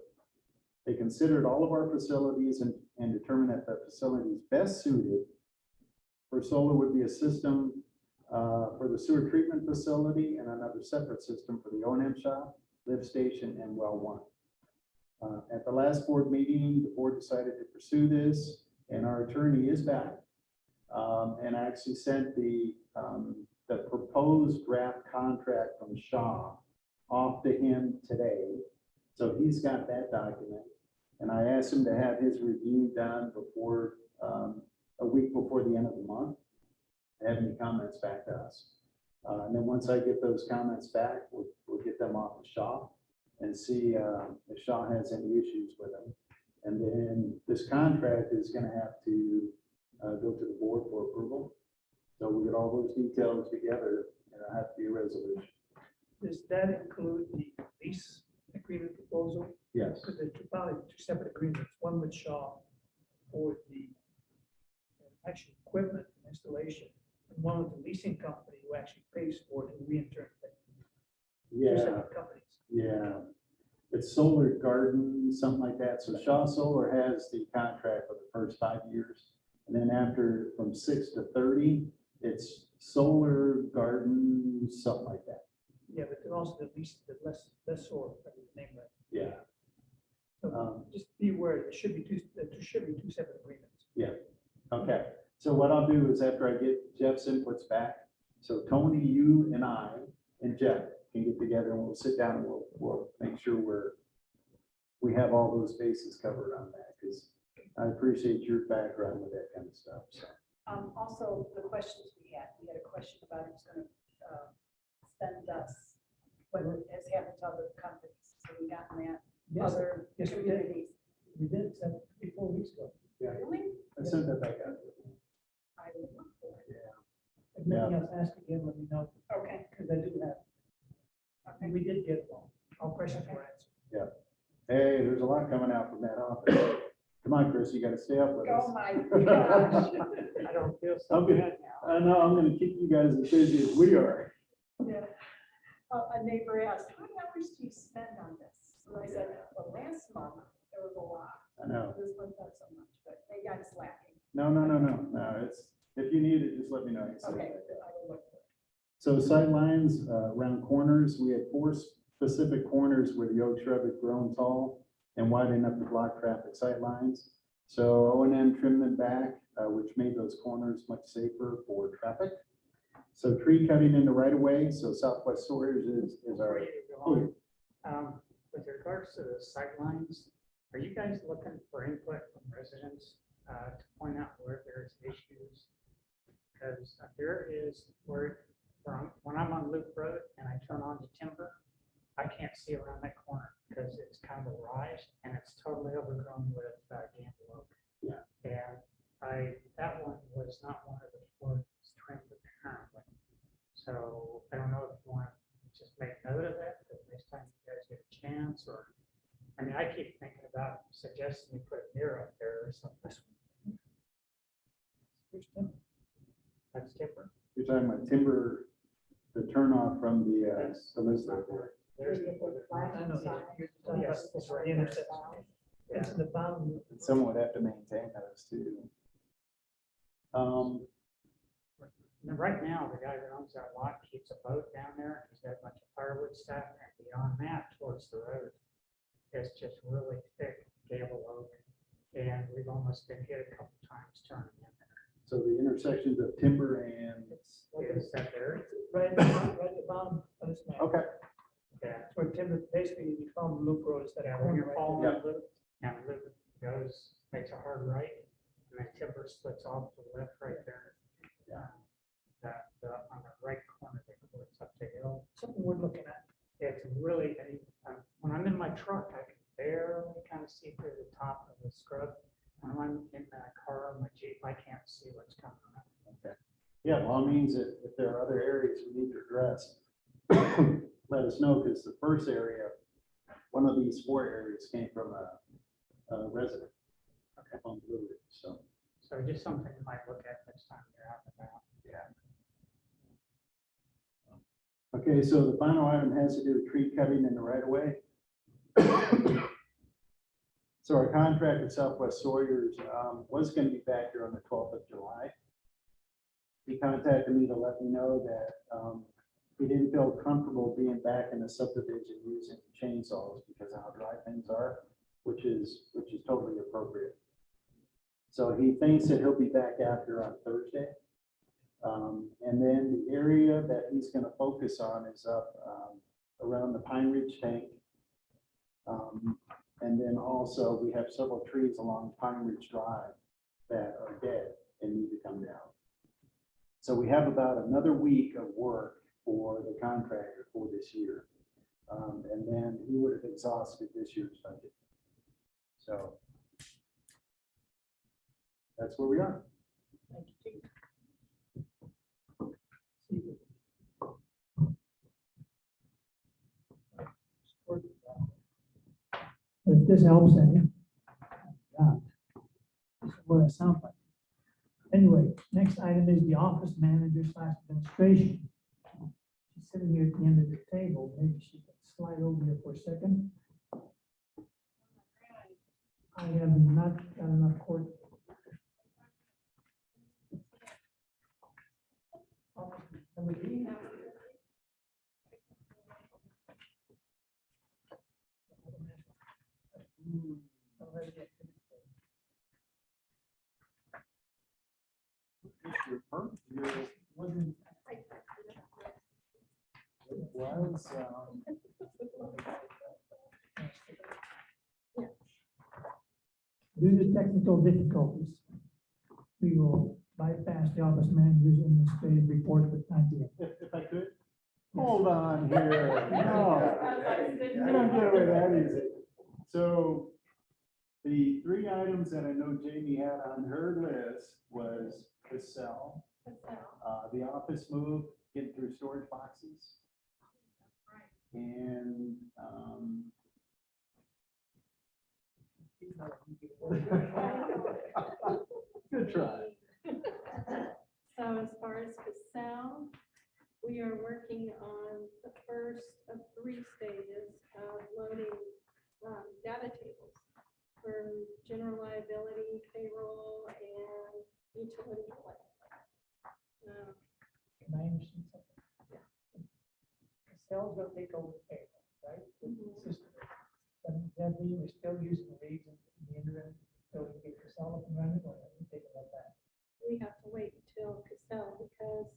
S1: They considered all of our facilities and determined that the facilities best suited for solar would be a system for the sewer treatment facility and another separate system for the O&M shop, lift station, and well one. At the last board meeting, the board decided to pursue this, and our attorney is back. And I actually sent the proposed draft contract from Shaw off to him today. So he's got that document. And I asked him to have his review done before, a week before the end of the month. Have any comments back to us. And then once I get those comments back, we'll get them off to Shaw and see if Shaw has any issues with them. And then this contract is going to have to go to the board for approval. So we'll get all those details together and it'll have to be a resolution.
S2: Does that include the lease agreement proposal?
S1: Yes.
S2: Because they're probably two separate agreements, one with Shaw for the actual equipment and installation, and one with the leasing company who actually pays for it, and we in turn pay. Two
S1: Yeah,
S2: separate companies.
S1: yeah. It's Solar Garden, something like that. So Shaw Solar has the contract for the first 5 years. And then after from 6 to 30, it's Solar Garden, something like that.
S2: Yeah, but then also the lease, the less sort of name that.
S1: Yeah.
S2: So just be aware, there should be two separate agreements.
S1: Yeah. Okay. So what I'll do is after I get Jeff's inputs back, so Tony, you and I and Jeff can get together and we'll sit down and we'll make sure we have all those bases covered on that, because I appreciate your background with that kind of stuff. So.
S9: Also, the questions we had a question about who's going to send us what has happened to other companies. So we got that.
S2: Yes,
S9: Other
S2: yes, we did.
S9: communities.
S2: We did, 4 weeks ago.
S1: Yeah.
S9: Really?
S1: I sent that back out.
S9: I would look for it.
S2: If nothing else, ask again, let me know,
S9: Okay.
S2: because I do have, and we did get all questions were answered.
S1: Hey, there's a lot coming out from that office. Come on, Chris, you got to stay up with us.
S9: Oh my gosh.
S2: I don't feel so
S1: Okay.
S2: bad now.
S1: I know, I'm going to keep you guys as busy as we are.
S9: Yeah. A neighbor asked, how many hours do you spend on this? And I said, well, last month, there was a lot.
S1: I know.
S9: This month, not so much, but maybe I'm slacking.
S1: No. It's, if you need it, just let me know. I can send it
S9: Okay,
S1: back out.
S9: I will look for it.
S1: So sight lines around corners, we had 4 specific corners where the oak shrub had grown tall and wide enough to block traffic sight lines. So O&M trimmed them back, which made those corners much safer for traffic. So tree cutting in the right of way, so Southwest Sawyers is our,
S4: Before you go on, with regards to the sightlines, are you guys looking for input from residents to point out where there's issues? Because there is when I'm on Loop Road and I turn on to Timber, I can't see around that corner because it's kind of a rise and it's totally overgrown with gamble oak.
S1: Yeah.
S4: And that one was not one of the ones trimmed apparently. So I don't know if you want to just make note of that, the next time you guys get a chance, or, I mean, I keep thinking about suggesting you put a mirror up there or something. That's different.
S1: you're talking about Timber, the turnoff from the
S4: That's-
S1: Elizabeth there.
S4: There's
S2: I know,
S4: the.
S2: you're talking about
S4: Yes, it's
S2: the
S4: right
S2: intersection.
S4: there.
S2: It's in the bottom.
S1: And someone would have to maintain those too.
S4: And right now, the guy that owns that lot keeps a boat down there. He's got a bunch of firewood stuff, and beyond that, towards the road, it's just really thick gable oak. And we've almost been hit a couple times turning in there.
S1: So the intersections of Timber and,
S4: Is that there?
S2: Right, at the bottom of this map.
S1: okay,
S4: Yeah.
S2: It's where Timber, basically, you follow the Loop Road, is that
S4: Yeah, when
S2: corner
S4: you're
S2: right
S4: following
S2: there.
S4: the loop, and the loop goes, makes a hard right, and then Timber splits off to the left right there.
S1: Yeah.
S4: On the right corner, that goes up the hill.
S2: Something we're looking at.
S4: It's really, when I'm in my truck, I can barely kind of see through the top of the scrub. When I'm in my car or my Jeep, I can't see what's coming around.
S1: okay. Yeah, well, it means that if there are other areas we need to address, let us know, because the first area, one of these 4 areas came from a resident. Okay. On Blue Ridge, so.
S4: So just something you might look at next time you're out and about.
S1: Okay, so the final item has to do with tree cutting in the right of way. So our contract with Southwest Sawyers was going to be back here on the 12th of July. He contacted me to let me know that he didn't feel comfortable being back in the subdivision using chainsaws because of how dry things are, which is totally appropriate. So he thinks that he'll be back out here on Thursday. And then the area that he's going to focus on is up around the Pine Ridge tank. And then also we have several trees along Pine Ridge Drive that are dead and need to come down. So we have about another week of work for the contractor for this year. And then he would have exhausted this year's budget. So that's where we are.
S2: If this helps any. God, this is what it sounds like. Anyway, next item is the office manager / administration. She's sitting here at the end of the table. Maybe she can slide over here for a second. I have not got enough court. Due to technical difficulties, we will bypass the office manager's administrative report for the time being.
S1: If I could, hold on here. No, you don't get away that easy. So the 3 items that I know Jamie had on her list was Cassell, the office move, getting through storage boxes. And good try.
S3: So as far as Casell, we are working on the first of 3 stages of loading data tables for general liability, payroll, and utility.
S2: Can I understand something? Casel's gonna take over the payroll, right? With the
S3: Mhm.
S2: system. And then we were still using Reed's in the interim, so we get Casella up and running, or we take it like that.
S3: We have to wait until Casell because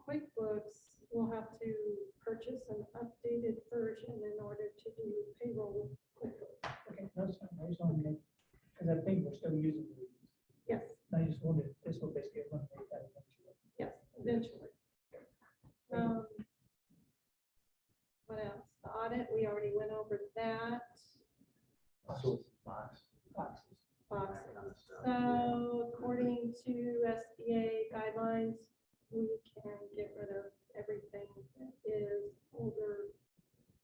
S3: QuickBooks will have to purchase an updated version in order to do payroll with QuickBooks.
S2: Okay, that's fine, I just want to make, because I think we're still using Reed's.
S3: Yes,
S2: I just wondered, if this will basically eliminate that eventually.
S3: yes, eventually. What else? The audit, we already went over that.
S1: So it's box.
S2: Boxes.
S3: Boxes. So according to SBA guidelines, we can get rid of everything that is older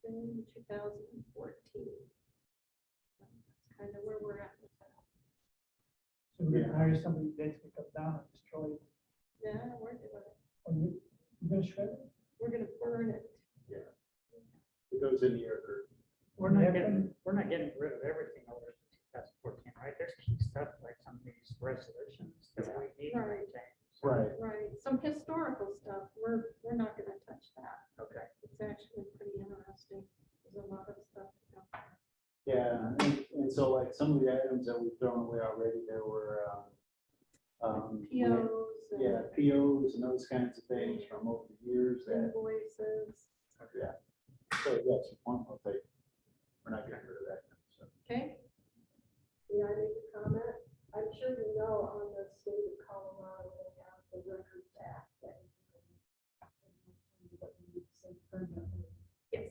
S3: than 2014. That's kind of where we're at with that.
S2: So we're gonna hire somebody to basically come down and destroy it.
S3: Yeah, we're doing it.
S2: Or you're gonna shred it?
S3: We're gonna burn it.
S1: It goes in the air.
S4: We're not getting rid of everything over 2014, right? There's key stuff like some of these resolutions that we need to
S3: Right.
S4: maintain.
S1: Right.
S3: Right, some historical stuff, we're not gonna touch that.
S4: Okay.
S3: It's actually pretty interesting. There's a lot of stuff to go.
S1: Yeah, and so like some of the items that we've thrown away already, there were,
S3: POs
S1: yeah,
S3: and
S1: POs and those kinds of things from over the years that,
S3: invoices,
S1: yeah. So yes, one will take, we're not getting rid of that. So.
S3: okay?
S9: May I make a comment? I'm sure you know on the state of Colorado, they have the Records Act that.
S3: Yes.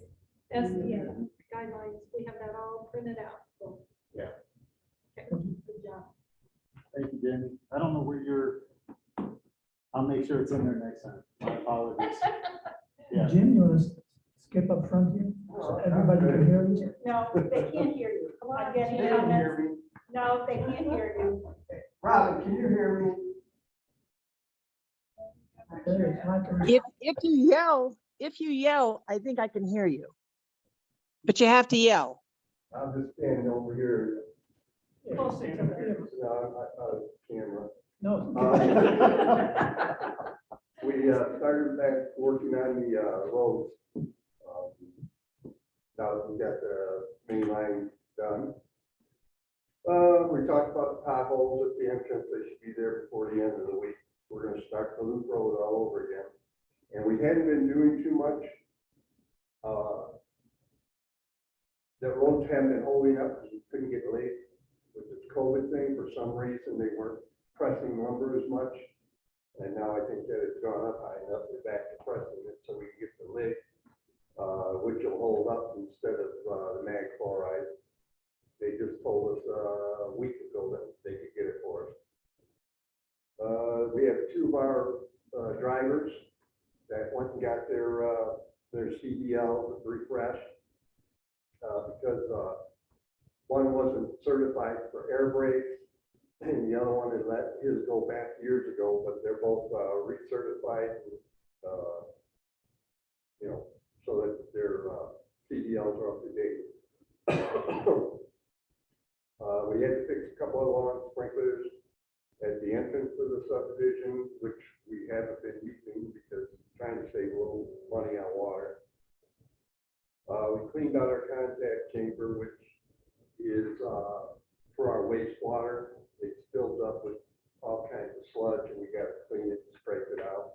S3: SBA guidelines, we have that all printed out. So,
S1: Yeah.
S3: okay,
S9: Good job.
S1: Thank you, Jamie. I don't know where I'll make sure it's in there next time. My apologies. Yeah.
S2: Jim, you want to skip up front here? So everybody can hear you?
S9: No, they can't hear you. Come on, any comments? No, they can't hear you.
S5: Robin, can you hear me?
S2: There, it's not gonna-
S7: If you yell, I think I can hear you. But you have to yell.
S5: I'm just standing over here.
S2: Yeah,
S9: Close
S2: it's
S9: to
S2: up
S9: the-
S2: here.
S5: Camera.
S2: No.
S5: We started back working on the roads. Now we got the main line done. We talked about the potholes at the entrance. They should be there before the end of the week. We're gonna start the loop road all over again. And we hadn't been doing too much. The roads haven't been holding up because we couldn't get late with this COVID thing. For some reason, they weren't pressing lumber as much. And now I think that it's gone up high enough, they're back to pressing it so we can get the lid, which will hold up instead of the mag chloride. They just told us a week ago that they could get it for us. We have two of our drivers that went and got their CDL refreshed because one wasn't certified for air brakes. And the other one had let his go back years ago, but they're both recertified, so that their CDLs are up to date. We had to fix a couple of lawn sprinklers at the entrance of the subdivision, which we haven't been using because trying to save a little money on water. We cleaned out our contact chamber, which is for our wastewater. It fills up with all kinds of sludge and we got to clean it and scrape it out.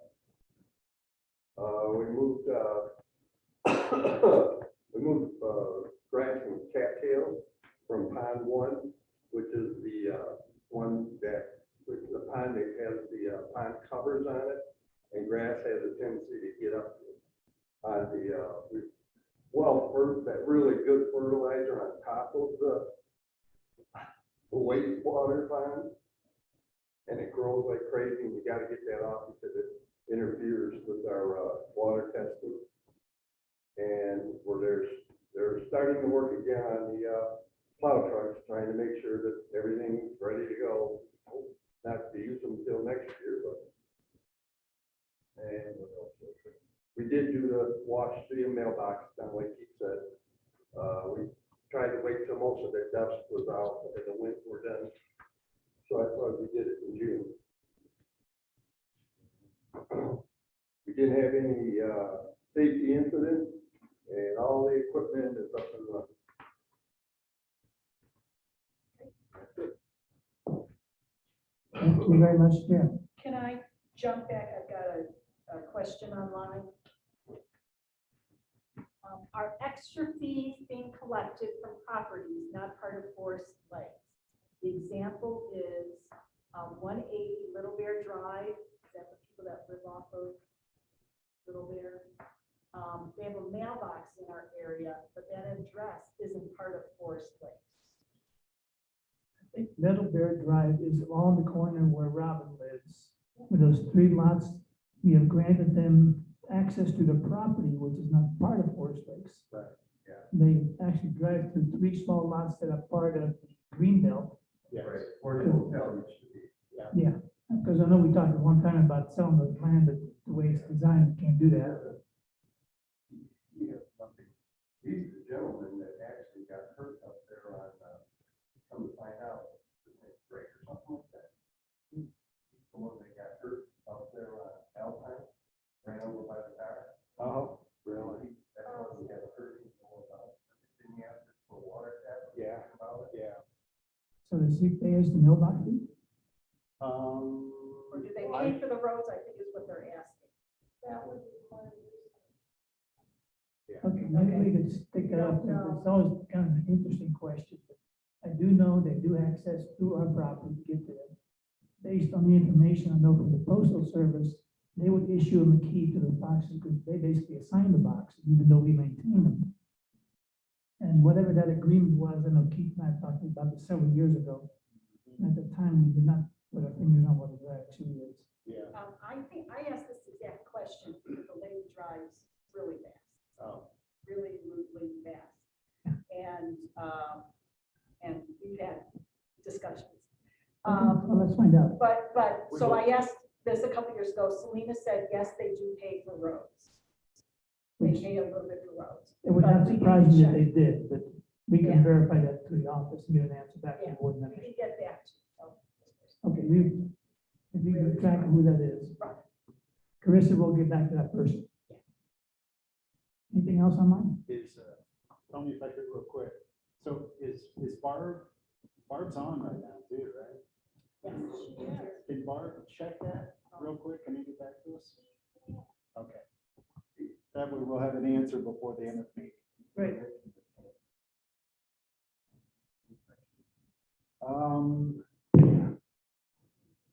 S5: We moved grass and cattails from pond 1, which is the one which the pond that has the pond covers on it, and grass has a tendency to get up on the that really good fertilizer on top of the wastewater pond, and it grows like crazy, and you got to get that off because it interferes with our water testing. And they're starting to work again on the plow trucks, trying to make sure that everything's ready to go. Hope not to use them until next year, but. And what else? We did do the wash the mailbox down, like he said. We tried to wait till most of the dust was out and the winds were done. So I thought we did it in June. We didn't have any safety incident, and all the equipment is up and running.
S2: Thank you very much, Jim.
S9: Can I jump back? I've got a question online. Are extra fees being collected from properties not part of Forest Lakes? The example is 180 Little Bear Drive. Is that the people that live off of Little Bear? They have a mailbox in our area, but that address isn't part of Forest Lakes.
S2: I think Little Bear Drive is on the corner where Robin lives. With those 3 lots, we have granted them access to the property, which is not part of Forest Lakes.
S1: Right,
S5: yeah.
S2: They actually drive through 3 small lots that are part of the green belt.
S1: yes.
S5: Right, where the hotel used to be.
S2: Yeah, because I know we talked at one time about selling the land, but the way it's designed, you can't do that.
S5: Yeah, something. He's the gentleman that actually got hurt up there on, come to find out, break or something like that. He's the one that got hurt out there on Alpine, ran over by the car.
S1: Oh, really?
S5: That's why we had a hurt, you know, about, didn't he ask us for water tap?
S1: Yeah.
S5: About it?
S1: Yeah.
S2: So does he pay us the mailbox fee?
S9: Or do they pay for the roads, I think is what they're asking.
S3: That would be part of
S2: Okay, maybe we could stick that up there. It's always kind of an interesting question. I do know they do access through our property to get there. Based on the information I know from the postal service, they would issue them a key to the boxes because they basically assign the boxes, even though we maintain them. And whatever that agreement was, I know Keith and I talked about this several years ago. At the time, we did not put our fingers on what it actually is.
S1: Yeah.
S9: I think, I asked this exact question because the lady drives really fast,
S1: Oh,
S9: really rudely fast. And we've had discussions.
S2: Well, let's find out.
S9: But, so I asked this a couple years ago, Selena said, yes, they do pay for roads. They
S2: Which-
S9: pay a little bit for roads.
S2: It would not
S9: But we can
S2: surprise me if
S9: check.
S2: they did, but we
S9: Yeah.
S2: can verify that through the office and get an answer back to
S9: Yeah,
S2: the board
S9: we
S2: members.
S9: can get back to you.
S2: Okay, if you keep track of who that is.
S9: Right.
S2: Carissa will get back to that person.
S9: Yeah.
S2: Anything else on mine?
S1: is, tell me if I could real quick. So is Barb's on right now too, right?
S9: Yes, she is.
S1: Can Barb check that real quick? Can you get back to us? Okay. That way we'll have an answer before the end of the meeting.
S2: Great.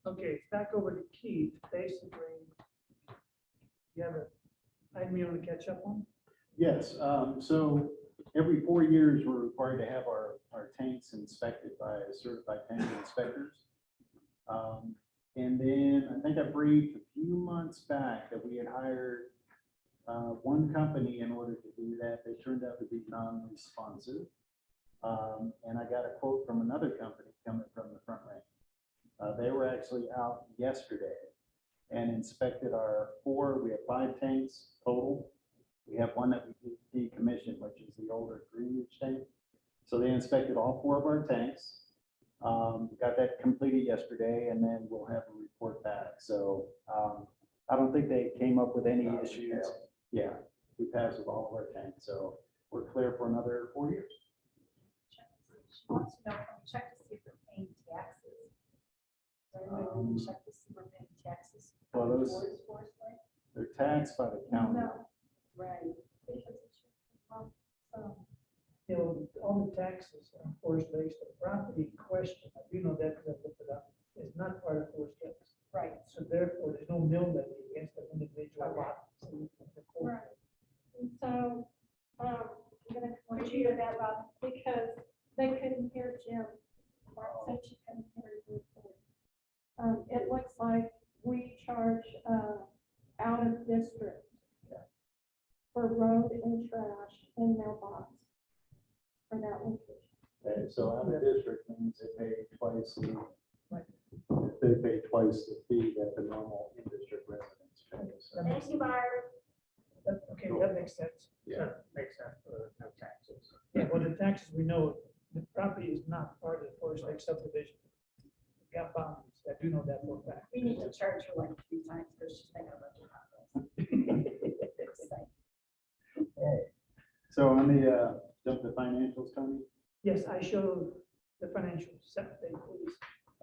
S2: Okay, back over to Keith, basically. You have a item you want to catch up on?
S1: Yes, so every 4 years, we're required to have our tanks inspected by certified tank inspectors. And then I think I briefed a few months back that we had hired one company in order to do that. They turned out to be non-responsive. And I got a quote from another company coming from the Front Range. They were actually out yesterday and inspected our 4, we have 5 tanks total. We have one that we decommissioned, which is the older Greenwich tank. So they inspected all 4 of our tanks. Got that completed yesterday, and then we'll have a report back. So I don't think they came up with any issues. Yeah, we passed with all of our tanks, so we're clear for another 4 years.
S9: She wants to know, can we check to see if they're paying taxes? Is there any way we can check to see if we're paying taxes?
S1: Well, those-
S9: towards Forest Lake?
S1: They're taxed by the county.
S9: No, right. Because it's,
S2: You know, all the taxes on Forest Lakes, the property in question, I do know that because I looked it up, is not part of Forest Lakes.
S9: right.
S2: So therefore, there's no mill levy against an individual
S9: Okay.
S2: lot. So we can record
S3: Right. And so, I'm gonna come
S9: Would
S3: to
S9: you
S3: you
S9: hear that, Robin?
S3: because they couldn't hear Jim. Mark said she couldn't hear you. It looks like we charge, out of district for road and trash and mailbox for that location.
S1: Okay, so out of district means they pay twice the,
S2: Right.
S1: they pay twice the fee that the normal in-district residents pay. So,
S9: Thank you, Barb.
S2: Okay, that makes sense.
S1: Yeah.
S4: Makes sense for no taxes.
S2: Yeah, well, the taxes, we know, the property is not part of the Forest Lake subdivision. We've got boundaries, I do know that for a fact.
S9: We need to charge her like 3 times because she's thinking about the hot dogs.
S1: Okay. So on the, jump to financials, Tony?
S2: Yes, I showed the financials, Saturday, please.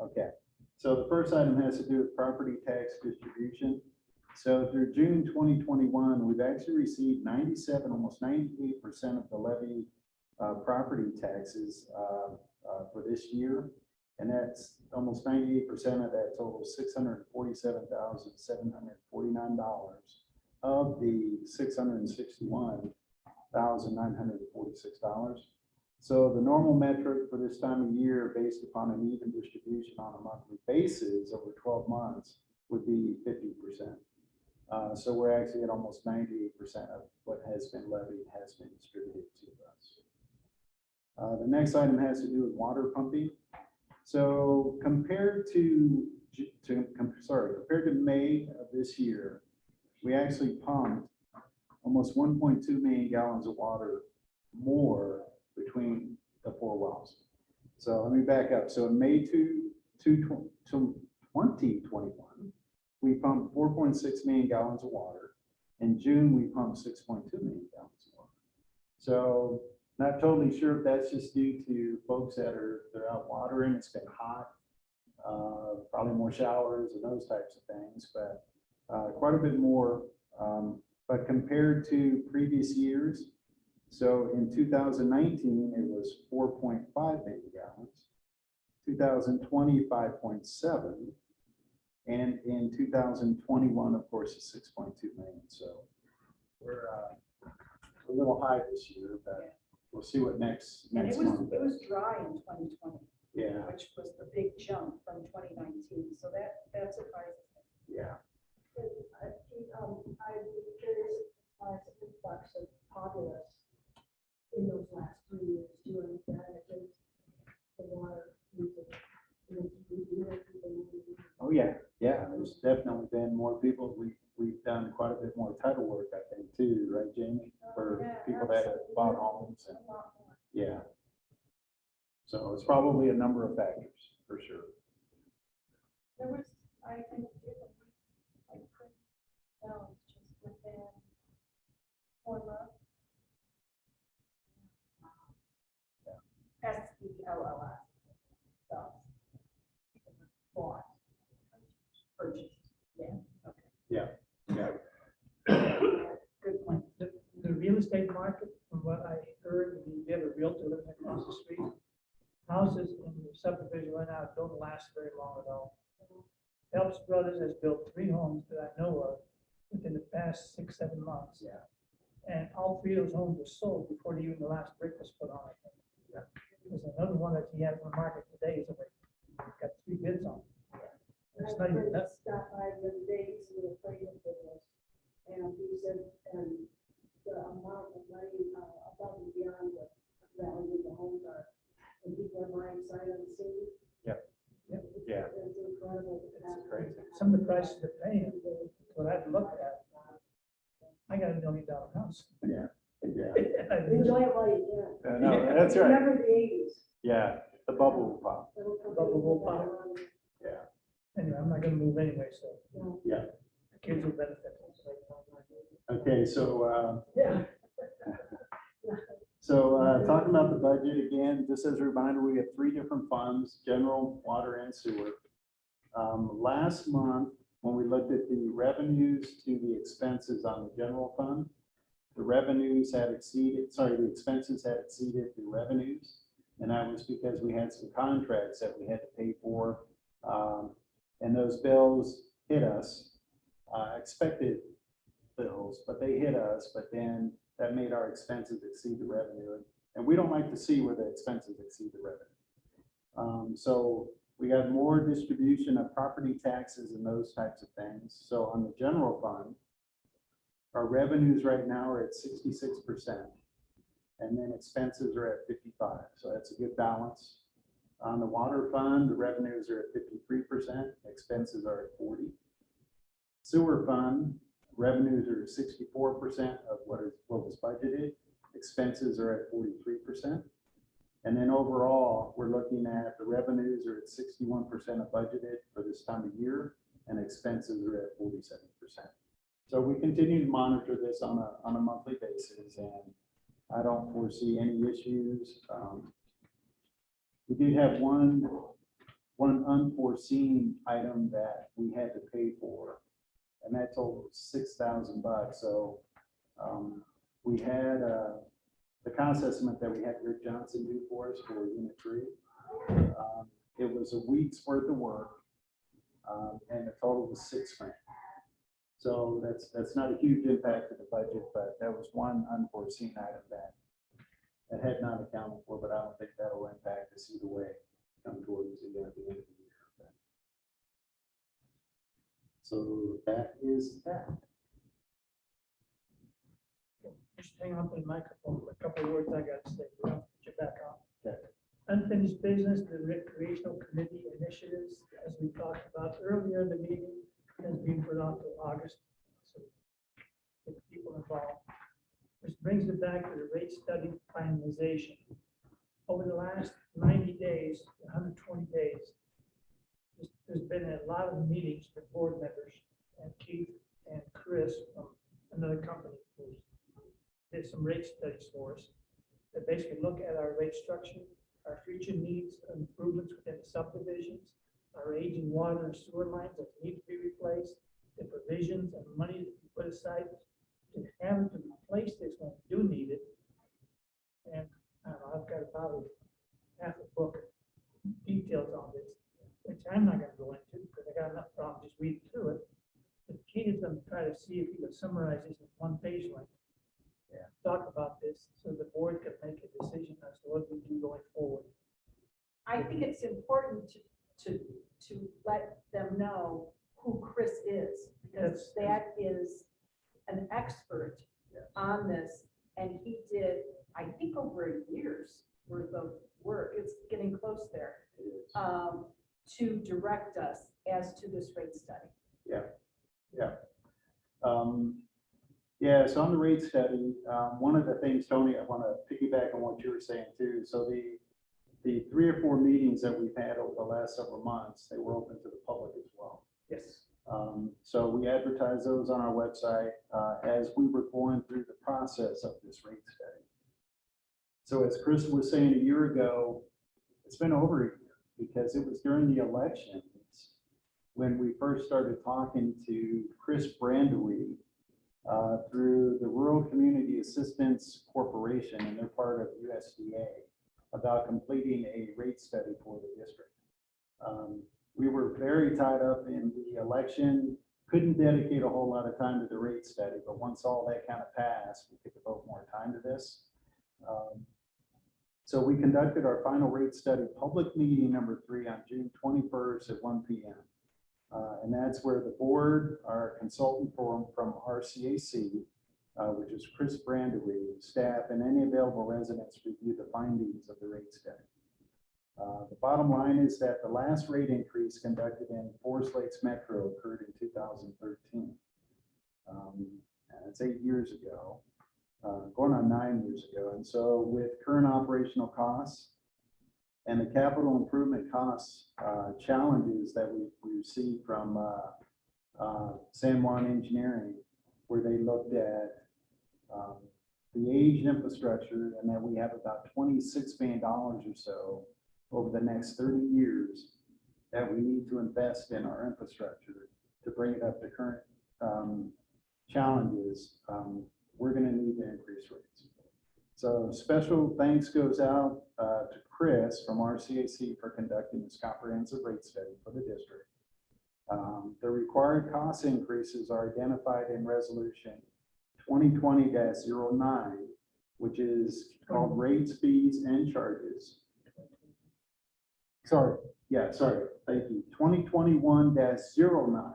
S1: Okay, so the first item has to do with property tax distribution. So through June 2021, we've actually received 97, almost 98% of the levy property taxes for this year. And that's almost 98% of that total, $647,749 of the $661,946. So the normal metric for this time of year, based upon an even distribution on a monthly basis over 12 months, would be 50%. So we're actually at almost 98% of what has been levied has been distributed to us. The next item has to do with water pumping. So compared to May of this year, we actually pumped almost 1.2 million gallons of water more between the 4 wells. So let me back up. So in May 2021, we pumped 4.6 million gallons of water. In June, we pumped 6.2 million gallons of water. So not totally sure if that's just due to folks they're out watering. It's been hot, probably more showers and those types of things, but quite a bit more. But compared to previous years, so in 2019, it was 4.5 million gallons, 2020, 5.7, and in 2021, of course, it's 6.2 million. So we're a little high this year, but we'll see what next
S9: And it
S1: month.
S9: was dry in 2020.
S1: Yeah.
S9: Which was the big jump from 2019, so that surprises me.
S1: Yeah.
S6: I'd be curious as far as the influx of populace in those last 2 years, doing that, the water usage.
S1: Oh, yeah. Yeah. There's definitely been more people. We've done quite a bit more title work, I think, too, right, Jamie? For people that have bought homes. And, yeah. So it's probably a number of factors, for sure.
S3: There was, I think, like, balance just within 4 months.
S9: SELLS. So. Bought. Purchased. Yeah. Okay.
S1: Yeah. Yeah.
S9: Good point.
S2: The real estate market, from what I heard, we have a realtor living across the street. Houses in the subdivision right now don't last very long at all. Phelps Brothers has built 3 homes that I know of within the past 6-7 months.
S1: Yeah.
S2: And all 3 of those homes were sold before even the last brick was put on it.
S1: Yeah.
S2: There's another one that he has on the market today, is got 3 bids on. It's not even that.
S6: Stopped by the other day, he's in the appraisal business, and he said, and the amount of money above and beyond what value the homes are, and people are buying sight unseen.
S1: Yep.
S2: Yep.
S1: Yeah.
S6: It's incredible.
S1: It's crazy.
S2: Some of the prices they're paying, what I've looked at, I got $1 million house.
S1: Yeah. Yeah.
S6: Enjoy it while you can.
S1: No, that's right.
S6: Remember the 80s.
S1: Yeah. The bubble will pop.
S6: Little companies
S2: Bubble will
S6: that
S2: pop.
S6: were on-
S1: Yeah.
S2: Anyway, I'm not gonna move anyway, so.
S6: No.
S1: Yeah.
S2: The kids will benefit.
S1: Okay. So,
S6: Yeah.
S1: talking about the budget again, just as a reminder, we have 3 different funds: general, water, and sewer. Last month, when we looked at the revenues to the expenses on the general fund, the expenses had exceeded the revenues. And that was because we had some contracts that we had to pay for. And those bills hit us, expected bills, but they hit us, but then that made our expenses exceed the revenue. And we don't like to see where the expenses exceed the revenue. So we got more distribution of property taxes and those types of things. So on the general fund, our revenues right now are at 66%, and then expenses are at 55. So that's a good balance. On the water fund, the revenues are at 53%, expenses are at 40. Sewer fund, revenues are 64% of what was budgeted, expenses are at 43%. And then overall, we're looking at the revenues are at 61% of budgeted for this time of year, and expenses are at 47%. So we continue to monitor this on a monthly basis, and I don't foresee any issues. We did have one unforeseen item that we had to pay for, and that totaled $6,000. So we had the cost estimate that we had Rick Johnson do for us for Unit 3. It was a week's worth of work, and the total was $6,000. So that's not a huge impact to the budget, but that was one unforeseen item that had not accounted for, but I don't think that'll impact us either way come towards the end of the year. So that is that.
S2: Just hang on to the microphone for a couple of words I got to say. Put you back on.
S1: Okay.
S2: Unfinished business, the recreational committee initiatives, as we talked about earlier in the meeting, has been put on to August. So get people involved. Which brings it back to the rate study finalization. Over the last 90 days, 120 days, there's been a lot of meetings with board members and Keith and Chris from another company who did some rate studies for us that basically look at our rate structure, our future needs and improvements within the subdivisions, our aging water and sewer lines that need to be replaced, the provisions and money that we put aside to have to replace this when we do need it. And I don't know, I've got about half a book of details on this, which I'm not gonna go into because I got enough problems just reading through it. But Keith is gonna try to see if he can summarize this in one page length. Yeah. Talk about this so the board can make a decision as to what we do going forward.
S9: I think it's important to let them know who Chris is, because that is an expert on this, and he did, I think, over a year's worth of work. It's getting close there, to direct us as to this rate study.
S1: Yeah, so on the rate study, one of the things, Tony, I want to piggyback on what you were saying too. So the 3 or 4 meetings that we've had over the last several months, they were open to the public as well.
S2: Yes.
S1: So we advertised those on our website as we were going through the process of this rate study. So as Chris was saying a year ago, it's been over a year because it was during the elections when we first started talking to Chris Brandewy through the Rural Community Assistance Corporation, and they're part of USDA, about completing a rate study for the district. We were very tied up in the election, couldn't dedicate a whole lot of time to the rate study, but once all that kind of passed, we could devote more time to this. So we conducted our final rate study public meeting number 3 on June 21st at 1 p.m. And that's where the board, our consultant forum from RCAC, which is Chris Brandewy, staff, and any available residents review the findings of the rate study. The bottom line is that the last rate increase conducted in Forest Lakes Metro occurred in 2013. And it's 8 years ago, going on 9 years ago. And so with current operational costs and the capital improvement costs challenges that we received from San Juan Engineering, where they looked at the aged infrastructure and that we have about $26 million or so over the next 30 years that we need to invest in our infrastructure to bring it up to current challenges, we're going to need to increase rates. So special thanks goes out to Chris from RCAC for conducting this comprehensive rate study for the district. The required cost increases are identified in resolution 2020-09, which is called rates, fees, and charges. Sorry, thank you. 2021-09,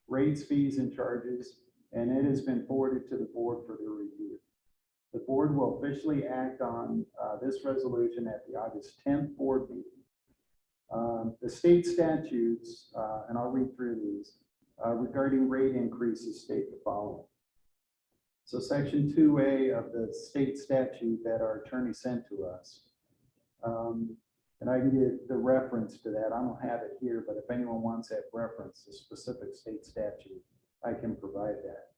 S1: rates, fees, and charges, and it has been forwarded to the board for their review. The board will officially act on this resolution at the August 10th board meeting. The state statutes, and I'll read through these, regarding rate increases state the following. So section 2A of the state statute that our attorney sent to us, and I can get the reference to that. I don't have it here, but if anyone wants that reference, the specific state statute, I can provide that.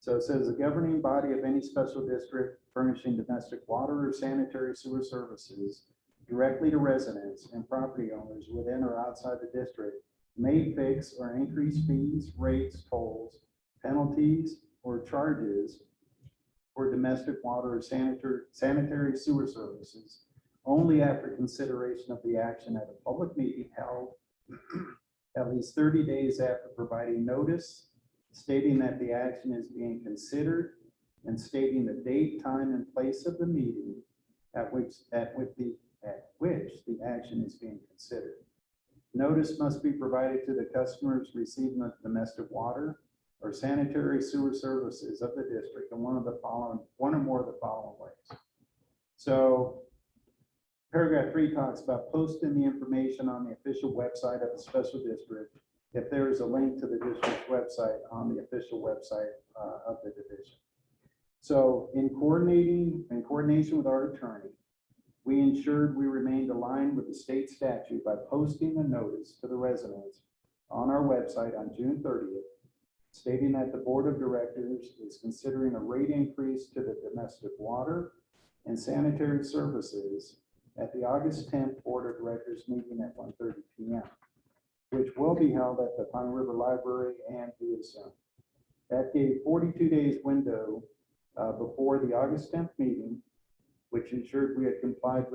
S1: So it says the governing body of any special district furnishing domestic water or sanitary sewer services directly to residents and property owners within or outside the district may fix or increase fees, rates, tolls, penalties, or charges for domestic water or sanitary sewer services only after consideration of the action at a public meeting held at least 30 days after providing notice, stating that the action is being considered and stating the date, time, and place of the meeting at which the action is being considered. Notice must be provided to the customers receiving the domestic water or sanitary sewer services of the district in one or more of the following ways. So paragraph 3 talks about posting the information on the official website of the special district if there is a link to the district's website on the official website of the division. So in coordination with our attorney, we ensured we remained aligned with the state statute by posting a notice to the residents on our website on June 30th, stating that the board of directors is considering a rate increase to the domestic water and sanitary services at the August 10th Board of Directors meeting at 1:30 p.m., which will be held at the Pine River Library and via Zoom. That gave 42 days window before the August 10th meeting, which ensured we had complied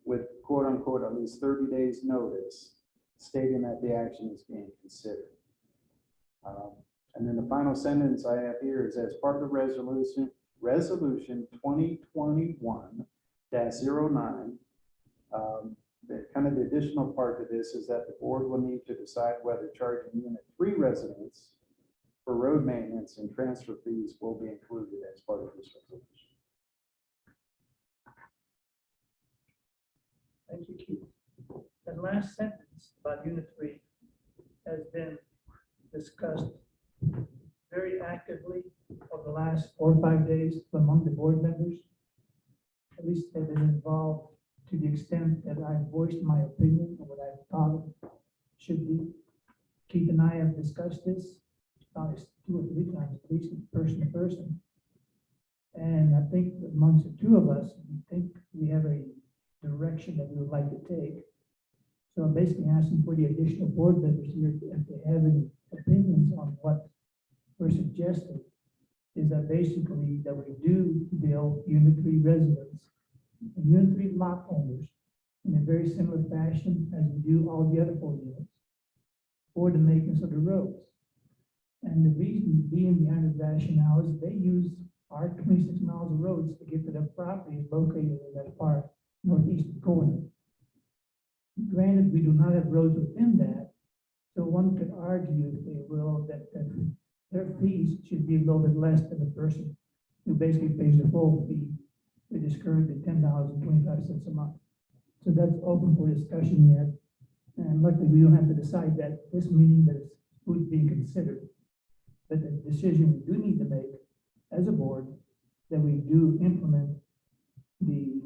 S1: with quote unquote at least 30 days notice, stating that the action is being considered. And then the final sentence I have here is as part of the resolution 2021-09, the additional part of this is that the board will need to decide whether charging Unit 3 residents for road maintenance and transfer fees will be included as part of this resolution.
S2: Thank you, Keith. That last sentence about Unit 3 has been discussed very actively over the last 4 or 5 days among the board members. At least they've been involved to the extent that I voiced my opinion on what I thought it should be. Keith and I have discussed this probably 2 or 3 times, at least person to person. And I think amongst the 2 of us, we think we have a direction that we would like to take. So I'm basically asking for the additional board members here if they have any opinions on what we're suggesting. Is that basically that we do bill Unit 3 residents and Unit 3 lot owners in a very similar fashion as we do all the other 4 units for the maintenance of the roads. And the reason being behind the rationale is they use our 26 miles of roads to get to the property located in that far northeastern corner. Granted, we do not have roads within that, so one could argue, if they will, that their fees should be a little bit less than the person who basically pays the full fee, which is currently $10.25 a month. So that's open for discussion yet. And luckily, we don't have to decide that this meeting that is food being considered. But the decision we do need to make as a board, that we do implement the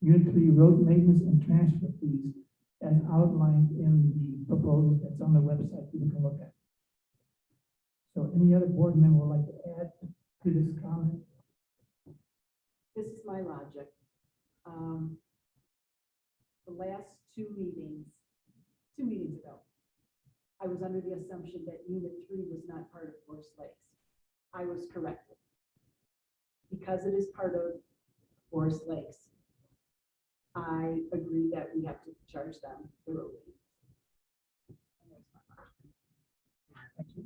S2: Unit 3 road maintenance and transfer fees as outlined in the proposal that's on the website you can look at. So any other board member would like to add to this comment?
S6: This is my logic. The last 2 meetings ago, I was under the assumption that Unit 3 was not part of Forest Lakes. I was corrected. Because it is part of Forest Lakes, I agree that we have to charge them the road fee.
S2: Thank you.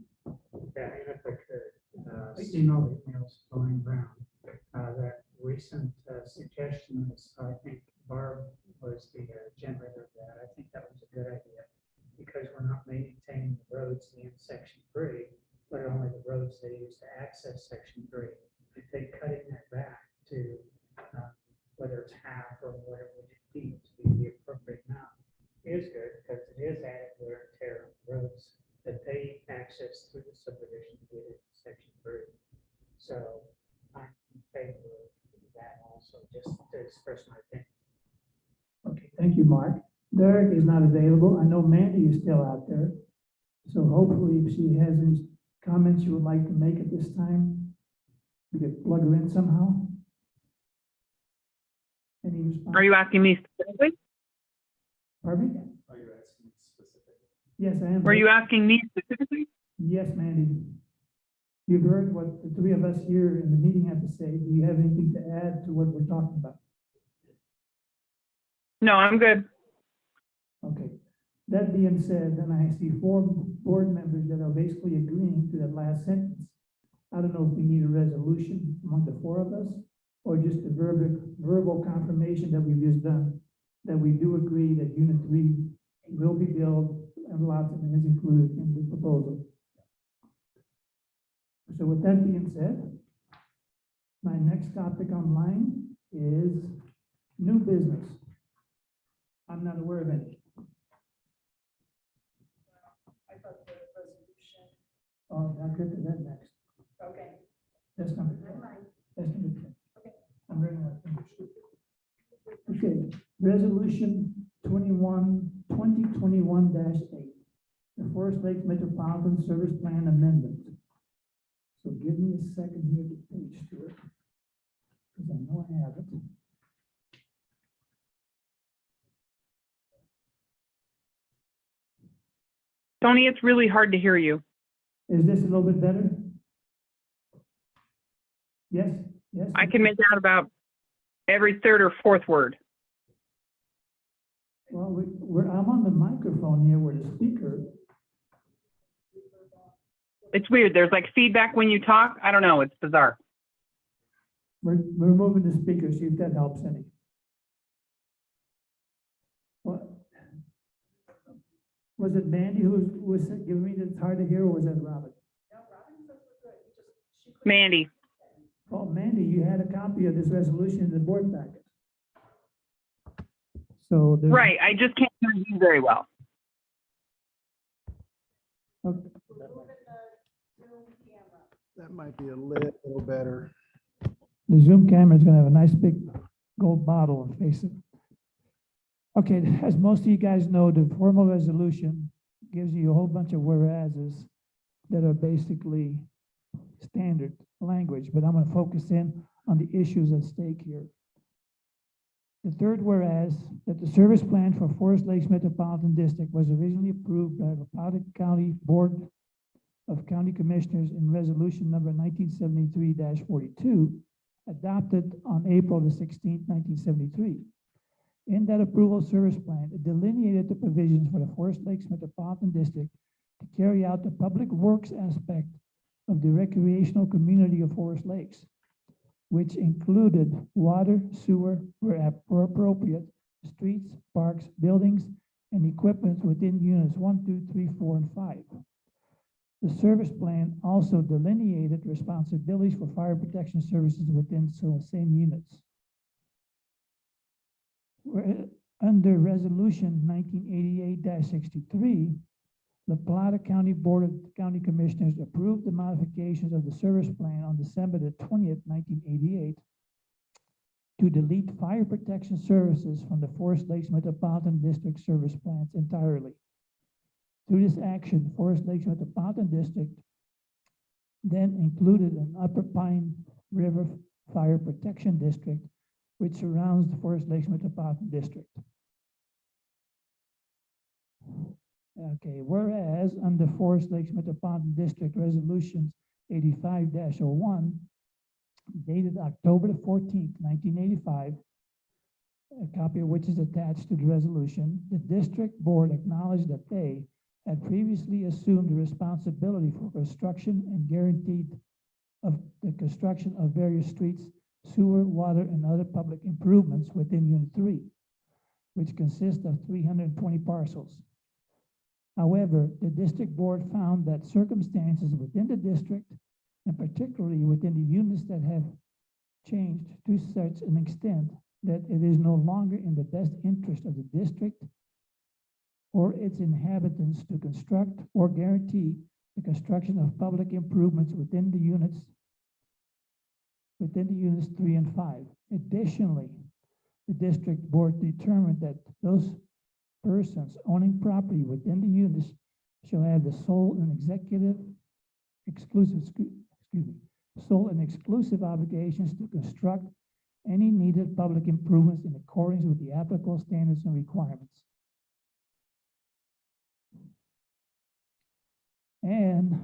S4: Yeah, and if I could, emails going around, that recent suggestion is, I think Barb was the generator of that. I think that was a good idea because we're not maintaining the roads in section 3, but only the roads they use to access section 3. If they cutting that back to whether it's half or whatever we deem to be the appropriate amount is good because it is added wear and tear on the roads that they access through the subdivision within section 3. So I'm in favor of that also, just to express my opinion.
S2: Okay, thank you, Mark. Derek is not available. I know Mandy is still out there. So hopefully if she has any comments you would like to make at this time? We could plug her in somehow? Any response?
S8: Are you asking me specifically?
S2: Pardon me?
S1: Are you asking specific?
S2: Yes, I am.
S8: Were you asking me specifically?
S2: Yes, Mandy. You've heard what the three of us here in the meeting have to say. Do you have anything to add to what we're talking about?
S8: No, I'm good.
S2: Okay. That being said, then I see four board members that are basically agreeing to that last sentence. I don't know if we need a resolution among the four of us, or just a verbal confirmation that we've just done, that we do agree that Unit 3 will be built and lots of it is included in the proposal. So with that being said, my next topic online is new business. I'm not aware of any.
S9: I thought the resolution,
S2: Oh, I'll get to that next.
S9: okay,
S2: That's number 10.
S9: never mind.
S2: That's number 10.
S9: Okay.
S2: I'm running out of fingers. Okay, resolution 2021-8, the Forest Lake Metropolitan Service Plan Amendment. So give me a second here to page to it, because I know I have it.
S8: Tony, it's really hard to hear you.
S2: Is this a little bit better? Yes, yes?
S8: I can make out about every third or fourth word.
S2: Well, I'm on the microphone here with a speaker.
S8: It's weird. There's like feedback when you talk. I don't know. It's bizarre.
S2: We're moving the speaker, see if that helps any. What? Was it Mandy who was giving me that's hard to hear, or was that Robin?
S9: No, Robin says we're good. She couldn't.
S8: Mandy.
S2: Oh, Mandy, you had a copy of this resolution in the board packet. So there's.
S8: Right. I just can't hear you very well.
S2: Okay.
S9: We're moving the Zoom camera.
S5: That might be a little better.
S2: The Zoom camera is gonna have a nice big gold bottle and face it. Okay, as most of you guys know, the formal resolution gives you a whole bunch of whereases that are basically standard language, but I'm gonna focus in on the issues at stake here. The third whereas, that the service plan for Forest Lakes Metropolitan District was originally approved by the Powder County Board of County Commissioners in resolution number 1973-42, adopted on April the 16th, 1973. In that approval service plan, it delineated the provisions for the Forest Lakes Metropolitan District to carry out the public works aspect of the recreational community of Forest Lakes, which included water, sewer, where appropriate, streets, parks, buildings, and equipment within units 1, 2, 3, 4, and 5. The service plan also delineated responsibilities for fire protection services within the same units. Under Resolution 1988-63, the Plata County Board of County Commissioners approved the modifications of the service plan on December the 20th, 1988, to delete fire protection services from the Forest Lakes Metropolitan District service plans entirely. Through this action, Forest Lakes Metropolitan District then included an Upper Pine River Fire Protection District, which surrounds the Forest Lakes Metropolitan District. Okay, whereas under Forest Lakes Metropolitan District Resolutions 85-01, dated October the 14th, 1985, a copy of which is attached to the resolution, the district board acknowledged that they had previously assumed the responsibility for construction and guaranteed of the construction of various streets, sewer, water, and other public improvements within Unit 3, which consists of 320 parcels. However, the district board found that circumstances within the district, and particularly within the units that have changed to such an extent that it is no longer in the best interest of the district or its inhabitants to construct or guarantee the construction of public improvements within the units 3 and 5. Additionally, the district board determined that those persons owning property within the units shall have the sole and sole and exclusive obligations to construct any needed public improvements in accordance with the applicable standards and requirements. And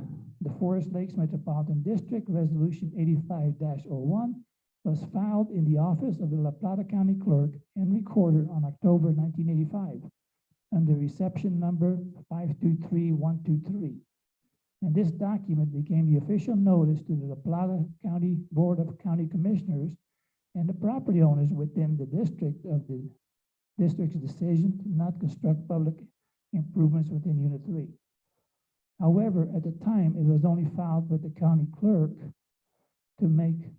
S2: the Forest Lakes Metropolitan District Resolution 85-01 was filed in the office of the La Plata County Clerk and Recorder on October 1985 under reception number 523123. And this document became the official notice to the La Plata County Board of County Commissioners and the property owners within the district of the district's decision to not construct public improvements within Unit 3. However, at the time, it was only filed with the county clerk to make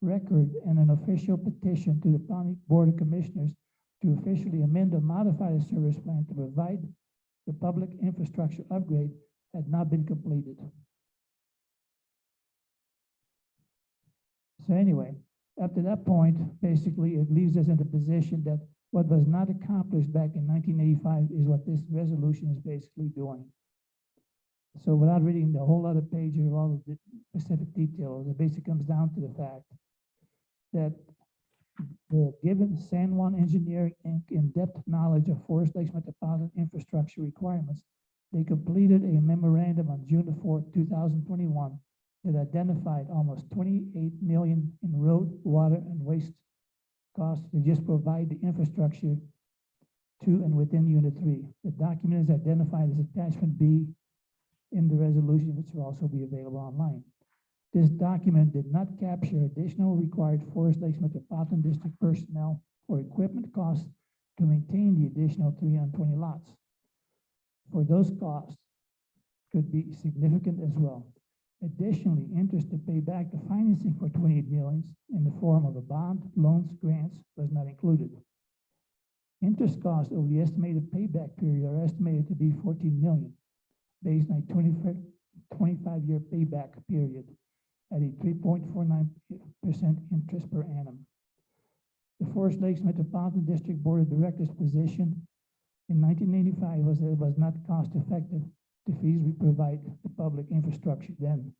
S2: record and an official petition to the County Board of Commissioners to officially amend or modify the service plan to provide the public infrastructure upgrade had not been completed. So anyway, up to that point, basically, it leaves us in the position that what was not accomplished back in 1985 is what this resolution is basically doing. So without reading the whole other page of all of the specific details, it basically comes down to the fact that the given San Juan Engineering Inc. in-depth knowledge of Forest Lakes metropolitan infrastructure requirements, they completed a memorandum on June the 4th, 2021 that identified almost 28 million in road, water, and waste costs to just provide the infrastructure to and within Unit 3. The document is identified as Attachment B in the resolution, which will also be available online. This document did not capture additional required Forest Lakes Metropolitan District personnel or equipment costs to maintain the additional 320 lots. For those costs could be significant as well. Additionally, interest to pay back the financing for 28 million in the form of a bond, loans, grants was not included. Interest costs over the estimated payback period are estimated to be 14 million based on a 25-year payback period at a 3.49% interest per annum. The Forest Lakes Metropolitan District Board of Directors position in 1985 was that it was not cost effective to feasibly provide the public infrastructure then.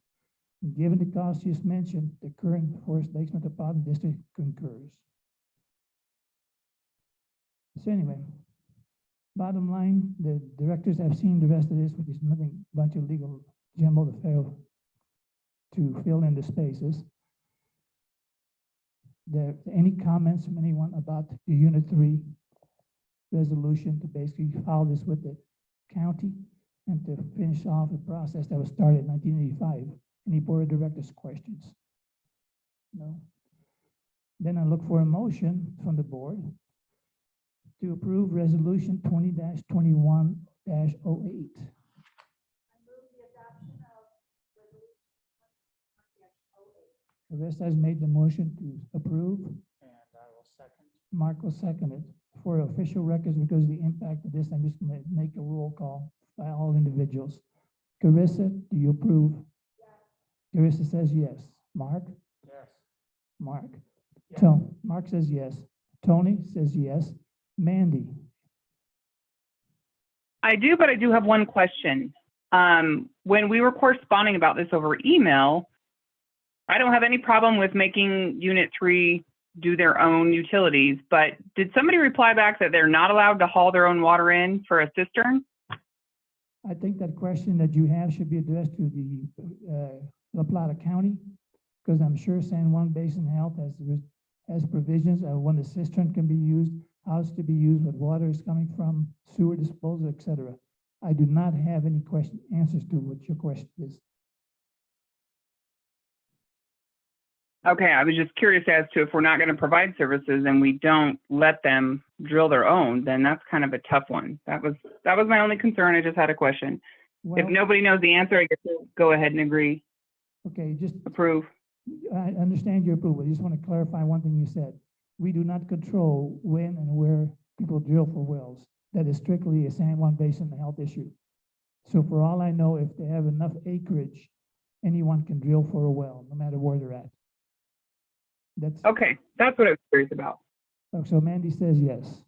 S2: And given the costs just mentioned, the current Forest Lakes Metropolitan District concurs. So anyway, bottom line, the directors have seen the rest of this, which is nothing bunch of legal jumbo to fill in the spaces. There any comments from anyone about the Unit 3 resolution to basically file this with the county and to finish off the process that was started in 1985? Any board of directors questions? No? Then I look for a motion from the board to approve resolution 20-21-08. Carissa has made the motion to approve.
S4: And I will second.
S2: Mark will second it. For official records, because of the impact of this, I'm just going to make a roll call by all individuals. Carissa, do you approve? Yes. Carissa says yes. Mark?
S4: Yes.
S2: Mark?
S4: Yes.
S2: So, Mark says yes. Tony says yes. Mandy?
S8: I do, but I do have one question. When we were corresponding about this over email, I don't have any problem with making Unit 3 do their own utilities, but did somebody reply back that they're not allowed to haul their own water in for a cistern?
S2: I think that question that you have should be addressed to the La Plata County, because I'm sure San Juan Basin Health has provisions of when the cistern can be used, how it's to be used, what water is coming from, sewer disposal, etc. I do not have any answers to what your question is.
S8: Okay, I was just curious as to if we're not going to provide services and we don't let them drill their own, then that's kind of a tough one. That was my only concern. I just had a question.
S2: Well,
S8: If nobody knows the answer, I guess we'll go ahead and agree,
S2: okay, just
S8: approve.
S2: I understand your approval. I just want to clarify one thing you said. We do not control when and where people drill for wells. That is strictly a San Juan Basin health issue. So for all I know, if they have enough acreage, anyone can drill for a well, no matter where they're at.
S8: Okay, that's what I was curious about.
S2: So Mandy says yes.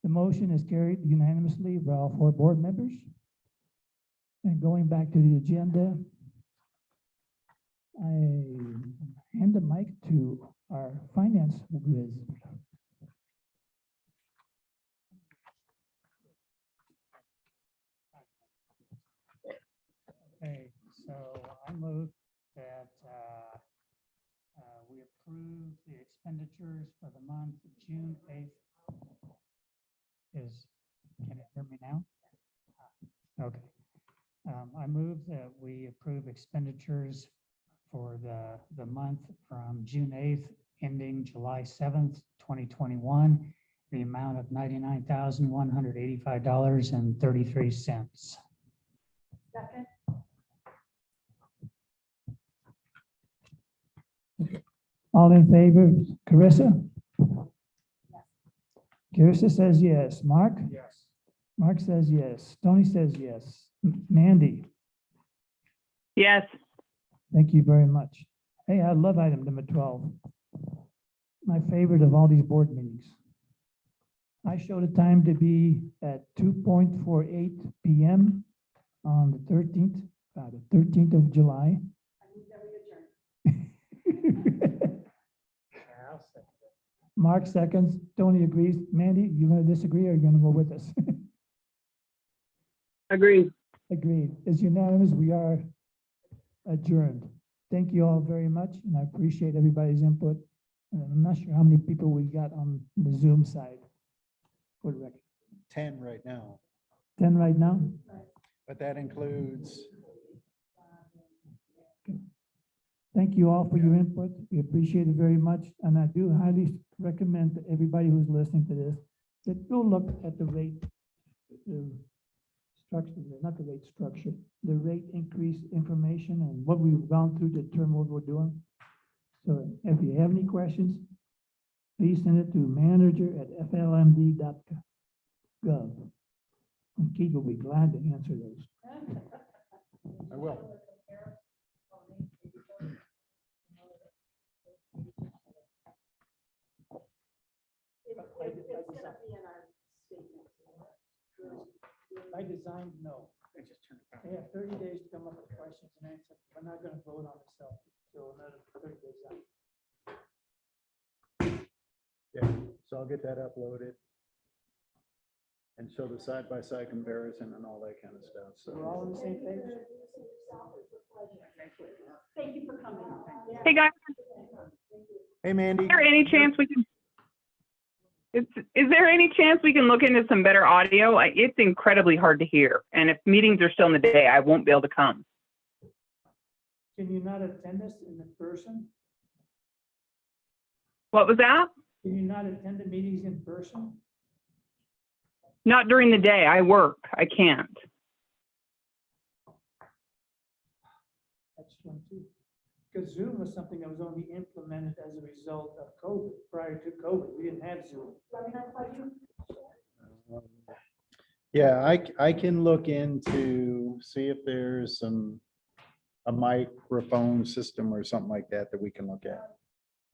S2: The motion is carried unanimously by all 4 board members. And going back to the agenda, I hand the mic to our finance whiz. Okay, so I move that we approve the expenditures for the month of June 8th. Can it hear me now? Okay. I move that we approve expenditures for the month from June 8th ending July 7th, 2021, the amount of $99,185.33.
S9: Second,
S2: All in favor, Carissa? Carissa says yes. Mark?
S4: Yes.
S2: Mark says yes. Tony says yes. Mandy?
S8: Yes.
S2: Thank you very much. Hey, I love item number 12. My favorite of all these board meetings. I show the time to be at 2:48 PM on the 13th of July.
S9: I move that we adjourn.
S4: Yeah, I'll second it.
S2: Mark seconds. Tony agrees. Mandy, you gonna disagree or you gonna go with us?
S8: Agreed.
S2: Agreed. It's unanimous. We are adjourned. Thank you all very much, and I appreciate everybody's input. And I'm not sure how many people we got on the Zoom side. For the record,
S1: 10 right now,
S2: 10 right now?
S1: but that includes,
S2: Thank you all for your input. We appreciate it very much, and I do highly recommend to everybody who's listening to this, that go look at the rate, the structure, not the rate structure, the rate increase information and what we've gone through to determine what we're doing. So if you have any questions, please send it to manager@flmd.gov. And Keith will be glad to answer those.
S1: I will.
S9: It's gonna be in our statement.
S2: By design, no.
S4: I just turned it
S2: They have 30 days to come up with questions and answers. We're not gonna vote on itself until another 30 days out.
S1: Yeah, so I'll get that uploaded and show the side-by-side comparison and all that kind of stuff,
S2: We're
S1: so.
S2: all on the same page?
S9: Thank you for coming.
S8: Hey, guys,
S1: Hey, Mandy.
S8: is there any chance we can? Is there any chance we can look into some better audio? It's incredibly hard to hear, and if meetings are still in the day, I won't be able to come.
S2: Can you not attend this in person?
S8: What was that?
S2: Can you not attend the meetings in person?
S8: Not during the day. I work. I can't.
S2: That's one too. Because Zoom was something that was only implemented as a result of COVID. Prior to COVID, we didn't have Zoom.
S1: Yeah, I can look into, see if there's a microphone system or something like that that we can look at.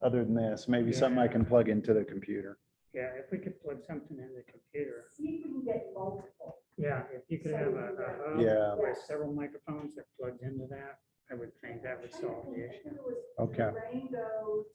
S1: Other than this, maybe something I can plug into the computer.
S4: Yeah, if we could plug something in the computer.
S6: See if we can get multiple.
S4: Yeah, if you could have a hub
S1: Yeah.
S4: with several microphones that plugged into that, I would think that would solve the issue.
S1: Okay.
S6: Rainbow